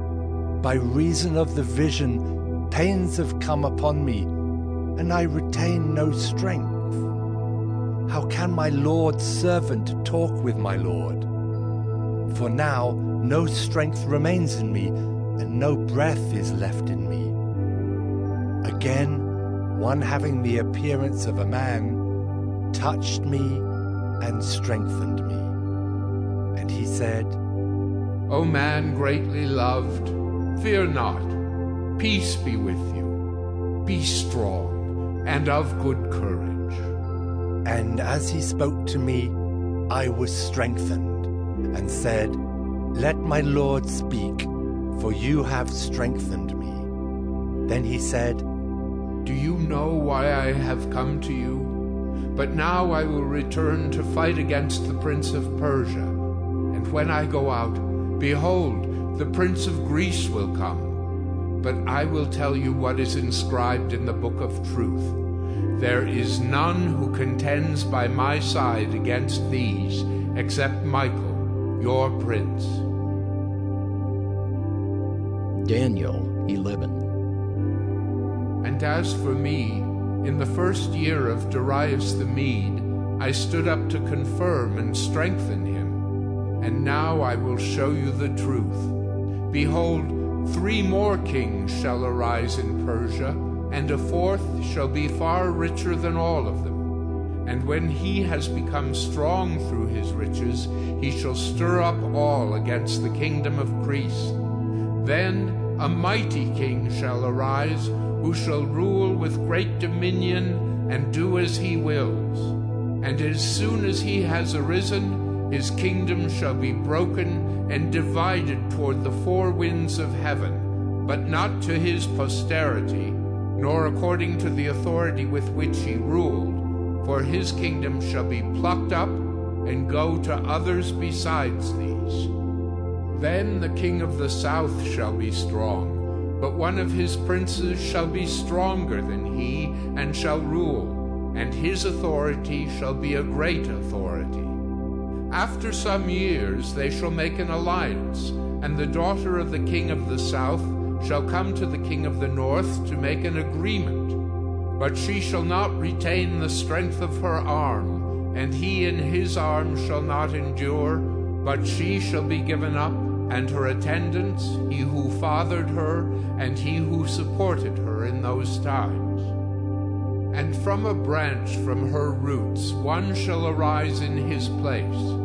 by reason of the vision, pains have come upon me, and I retain no strength. How can my Lord's servant talk with my Lord? For now no strength remains in me, and no breath is left in me." Again, one having the appearance of a man touched me and strengthened me. And he said, "O man greatly loved, fear not. Peace be with you. Be strong and of good courage." And as he spoke to me, I was strengthened, and said, "Let my Lord speak, for you have strengthened me." Then he said, "Do you know why I have come to you? But now I will return to fight against the prince of Persia. And when I go out, behold, the prince of Greece will come. But I will tell you what is inscribed in the book of truth. There is none who contends by my side against these, except Michael, your prince." Daniel 11. "And as for me, in the first year of Darius the Mede, I stood up to confirm and strengthen him. And now I will show you the truth. Behold, 3 more kings shall arise in Persia, and a 4th shall be far richer than all of them. And when he has become strong through his riches, he shall stir up all against the kingdom of Greece. Then a mighty king shall arise, who shall rule with great dominion and do as he wills. And as soon as he has arisen, his kingdom shall be broken and divided toward the 4 winds of heaven, but not to his posterity, nor according to the authority with which he ruled, for his kingdom shall be plucked up and go to others besides these. Then the king of the south shall be strong, but one of his princes shall be stronger than he, and shall rule, and his authority shall be a great authority. After some years they shall make an alliance, and the daughter of the king of the south shall come to the king of the north to make an agreement. But she shall not retain the strength of her arm, and he in his arm shall not endure, but she shall be given up, and her attendants, he who fathered her, and he who supported her in those times. And from a branch from her roots one shall arise in his place.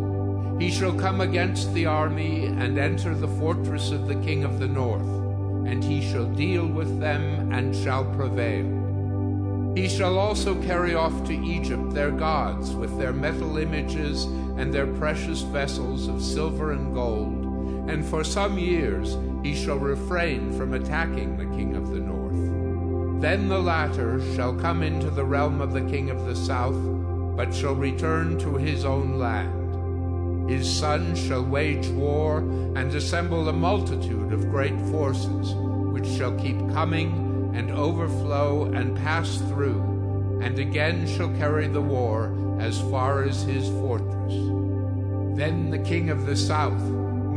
He shall come against the army, and enter the fortress of the king of the north, and he shall deal with them, and shall prevail. He shall also carry off to Egypt their gods with their metal images and their precious vessels of silver and gold, and for some years he shall refrain from attacking the king of the north. Then the latter shall come into the realm of the king of the south, but shall return to his own land. His son shall wage war and assemble a multitude of great forces, which shall keep coming and overflow and pass through, and again shall carry the war as far as his fortress. Then the king of the south,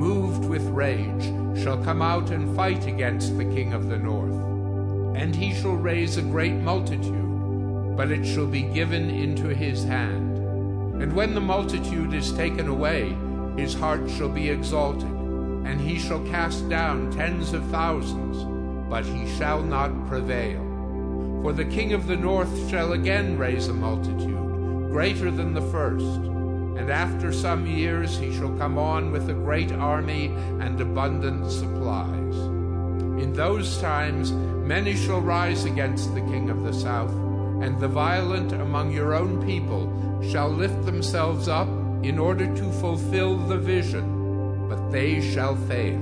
moved with rage, shall come out and fight against the king of the north. And he shall raise a great multitude, but it shall be given into his hand. And when the multitude is taken away, his heart shall be exalted, and he shall cast down tens of thousands, but he shall not prevail. For the king of the north shall again raise a multitude, greater than the first. And after some years he shall come on with a great army and abundant supplies. In those times many shall rise against the king of the south, and the violent among your own people shall lift themselves up in order to fulfill the vision, but they shall fail.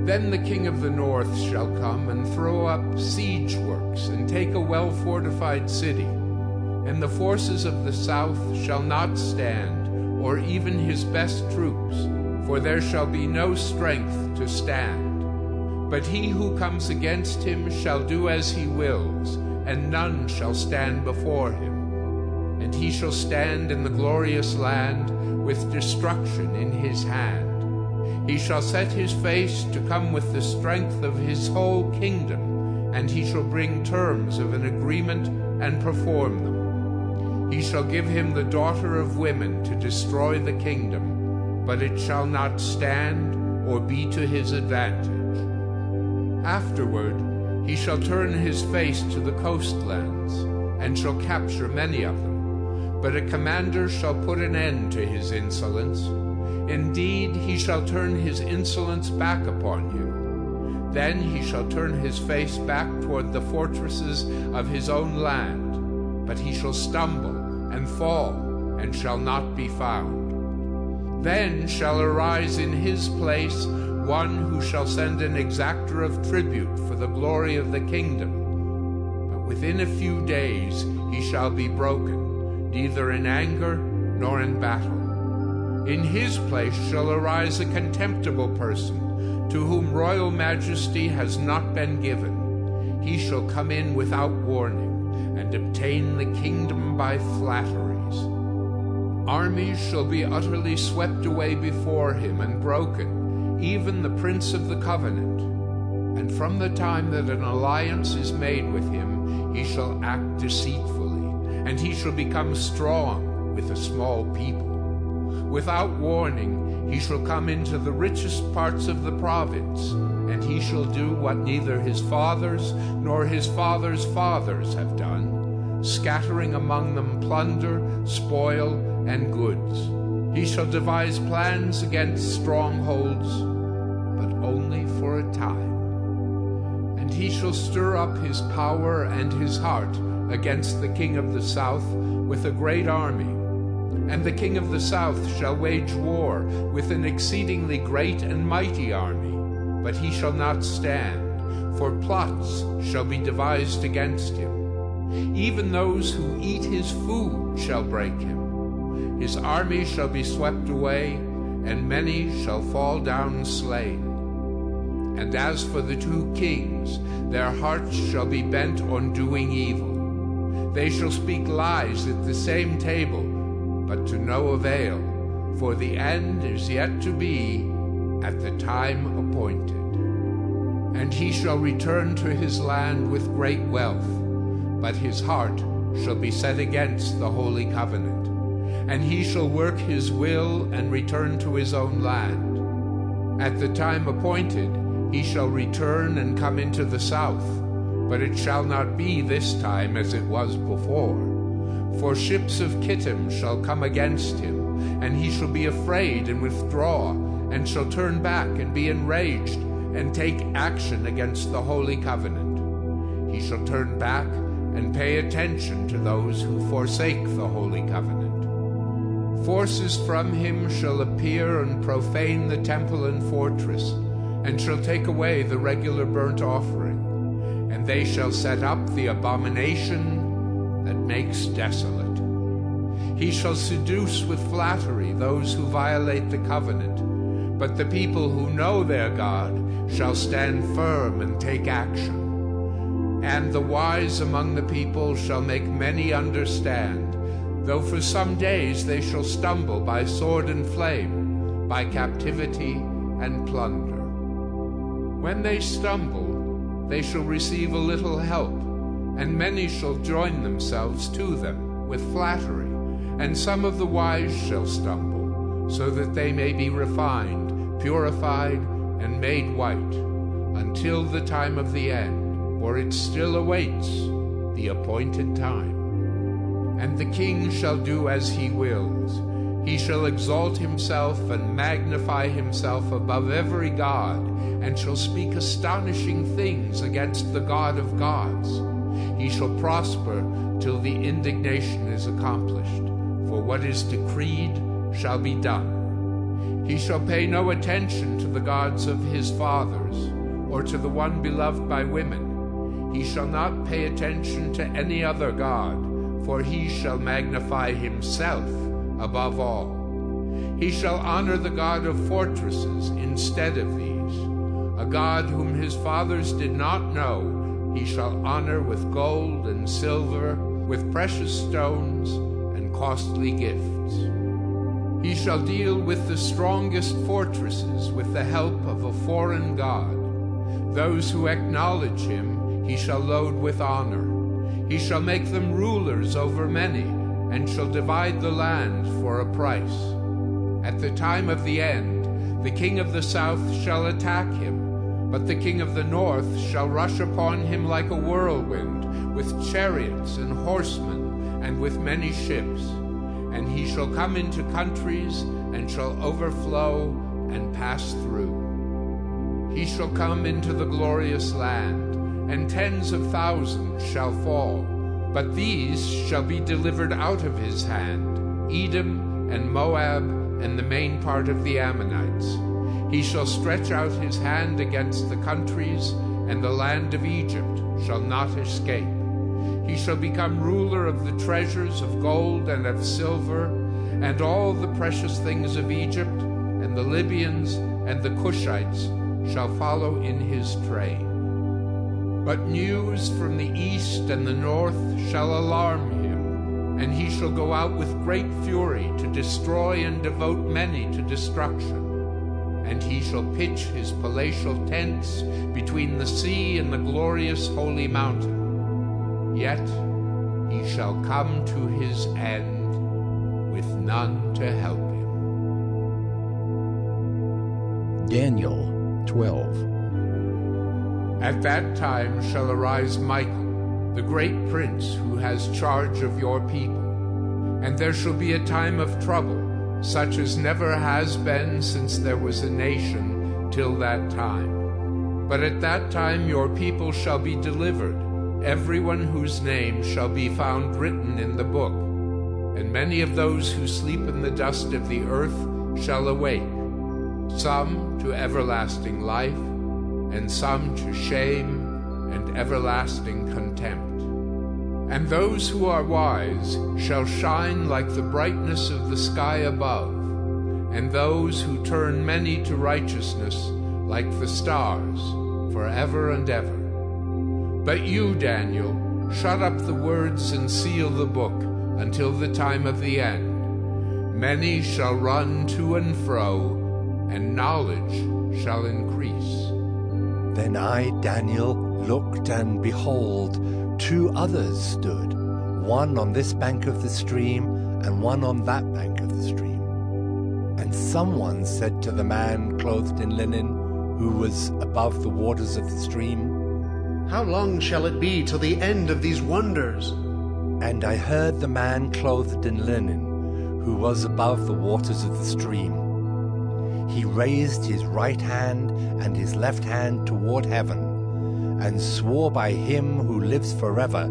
Then the king of the north shall come and throw up siege works and take a well-fortified city. And the forces of the south shall not stand, or even his best troops, for there shall be no strength to stand. But he who comes against him shall do as he wills, and none shall stand before him. And he shall stand in the glorious land with destruction in his hand. He shall set his face to come with the strength of his whole kingdom, and he shall bring terms of an agreement and perform them. He shall give him the daughter of women to destroy the kingdom, but it shall not stand or be to his advantage. Afterward he shall turn his face to the coastlands, and shall capture many of them. But a commander shall put an end to his insolence. Indeed, he shall turn his insolence back upon him. Then he shall turn his face back toward the fortresses of his own land, but he shall stumble and fall, and shall not be found. Then shall arise in his place one who shall send an exactor of tribute for the glory of the kingdom. But within a few days he shall be broken, neither in anger nor in battle. In his place shall arise a contemptible person, to whom royal majesty has not been given. He shall come in without warning, and obtain the kingdom by flatteries. Armies shall be utterly swept away before him and broken, even the prince of the covenant. And from the time that an alliance is made with him, he shall act deceitfully, and he shall become strong with a small people. Without warning, he shall come into the richest parts of the province, and he shall do what neither his fathers nor his fathers' fathers have done, scattering among them plunder, spoil, and goods. He shall devise plans against strongholds, but only for a time. And he shall stir up his power and his heart against the king of the south with a great army. And the king of the south shall wage war with an exceedingly great and mighty army, but he shall not stand, for plots shall be devised against him. Even those who eat his food shall break him. His army shall be swept away, and many shall fall down slain. And as for the two kings, their hearts shall be bent on doing evil. They shall speak lies at the same table, but to no avail, for the end is yet to be at the time appointed. And he shall return to his land with great wealth, but his heart shall be set against the holy covenant. And he shall work his will and return to his own land. At the time appointed he shall return and come into the south, but it shall not be this time as it was before. For ships of Kittim shall come against him, and he shall be afraid and withdraw, and shall turn back and be enraged, and take action against the holy covenant. He shall turn back and pay attention to those who forsake the holy covenant. Forces from him shall appear and profane the temple and fortress, and shall take away the regular burnt offering, and they shall set up the abomination that makes desolate. He shall seduce with flattery those who violate the covenant, but the people who know their God shall stand firm and take action. And the wise among the people shall make many understand, though for some days they shall stumble by sword and flame, by captivity and plunder. When they stumble, they shall receive a little help, and many shall join themselves to them with flattery, and some of the wise shall stumble, so that they may be refined, purified, and made white, until the time of the end, for it still awaits the appointed time. And the king shall do as he wills. He shall exalt himself and magnify himself above every god, and shall speak astonishing things against the God of gods. He shall prosper till the indignation is accomplished, for what is decreed shall be done. He shall pay no attention to the gods of his fathers, or to the one beloved by women. He shall not pay attention to any other god, for he shall magnify himself above all. He shall honor the God of fortresses instead of these, a God whom his fathers did not know. He shall honor with gold and silver, with precious stones and costly gifts. He shall deal with the strongest fortresses with the help of a foreign god. Those who acknowledge him he shall load with honor. He shall make them rulers over many, and shall divide the land for a price. At the time of the end, the king of the south shall attack him, but the king of the north shall rush upon him like a whirlwind, with chariots and horsemen, and with many ships. And he shall come into countries, and shall overflow and pass through. He shall come into the glorious land, and tens of thousands shall fall, but these shall be delivered out of his hand, Edom and Moab and the main part of the Ammonites. He shall stretch out his hand against the countries, and the land of Egypt shall not escape. He shall become ruler of the treasures of gold and of silver, and all the precious things of Egypt, and the Libyans and the Cushites shall follow in his train. But news from the east and the north shall alarm him, and he shall go out with great fury to destroy and devote many to destruction. And he shall pitch his palatial tents between the sea and the glorious holy mountain. Yet he shall come to his end with none to help him. Daniel 12. At that time shall arise Michael, the great prince who has charge of your people. And there shall be a time of trouble, such as never has been since there was a nation till that time. But at that time your people shall be delivered, everyone whose name shall be found written in the book. And many of those who sleep in the dust of the earth shall awake, some to everlasting life, and some to shame and everlasting contempt. And those who are wise shall shine like the brightness of the sky above, and those who turn many to righteousness like the stars forever and ever. But you, Daniel, shut up the words and seal the book until the time of the end. Many shall run to and fro, and knowledge shall increase. Then I, Daniel, looked, and behold, two others stood, one on this bank of the stream, and one on that bank of the stream. And someone said to the man clothed in linen, who was above the waters of the stream, How long shall it be till the end of these wonders? And I heard the man clothed in linen, who was above the waters of the stream. He raised his right hand and his left hand toward heaven, and swore by him who lives forever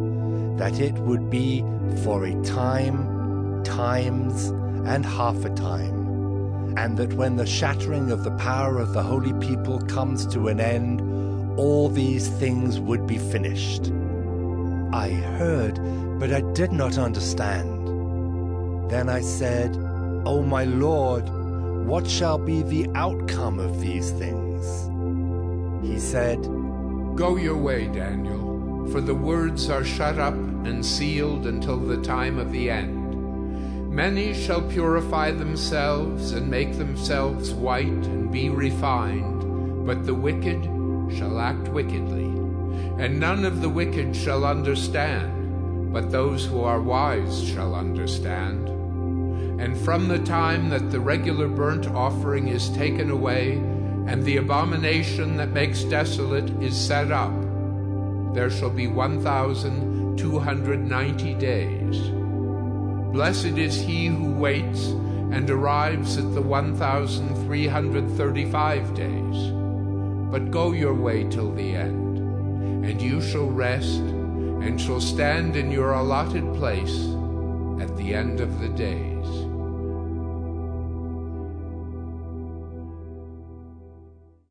that it would be for a time, times, and half a time, and that when the shattering of the power of the holy people comes to an end, all these things would be finished. I heard, but I did not understand. Then I said, O my Lord, what shall be the outcome of these things? He said, Go your way, Daniel, for the words are shut up and sealed until the time of the end. Many shall purify themselves and make themselves white and be refined, but the wicked shall act wickedly. And none of the wicked shall understand, but those who are wise shall understand. And from the time that the regular burnt offering is taken away, and the abomination that makes desolate is set up, there shall be 1,290 days. Blessed is he who waits and arrives at the 1,335 days. But go your way till the end, and you shall rest, and shall stand in your allotted place at the end of the days.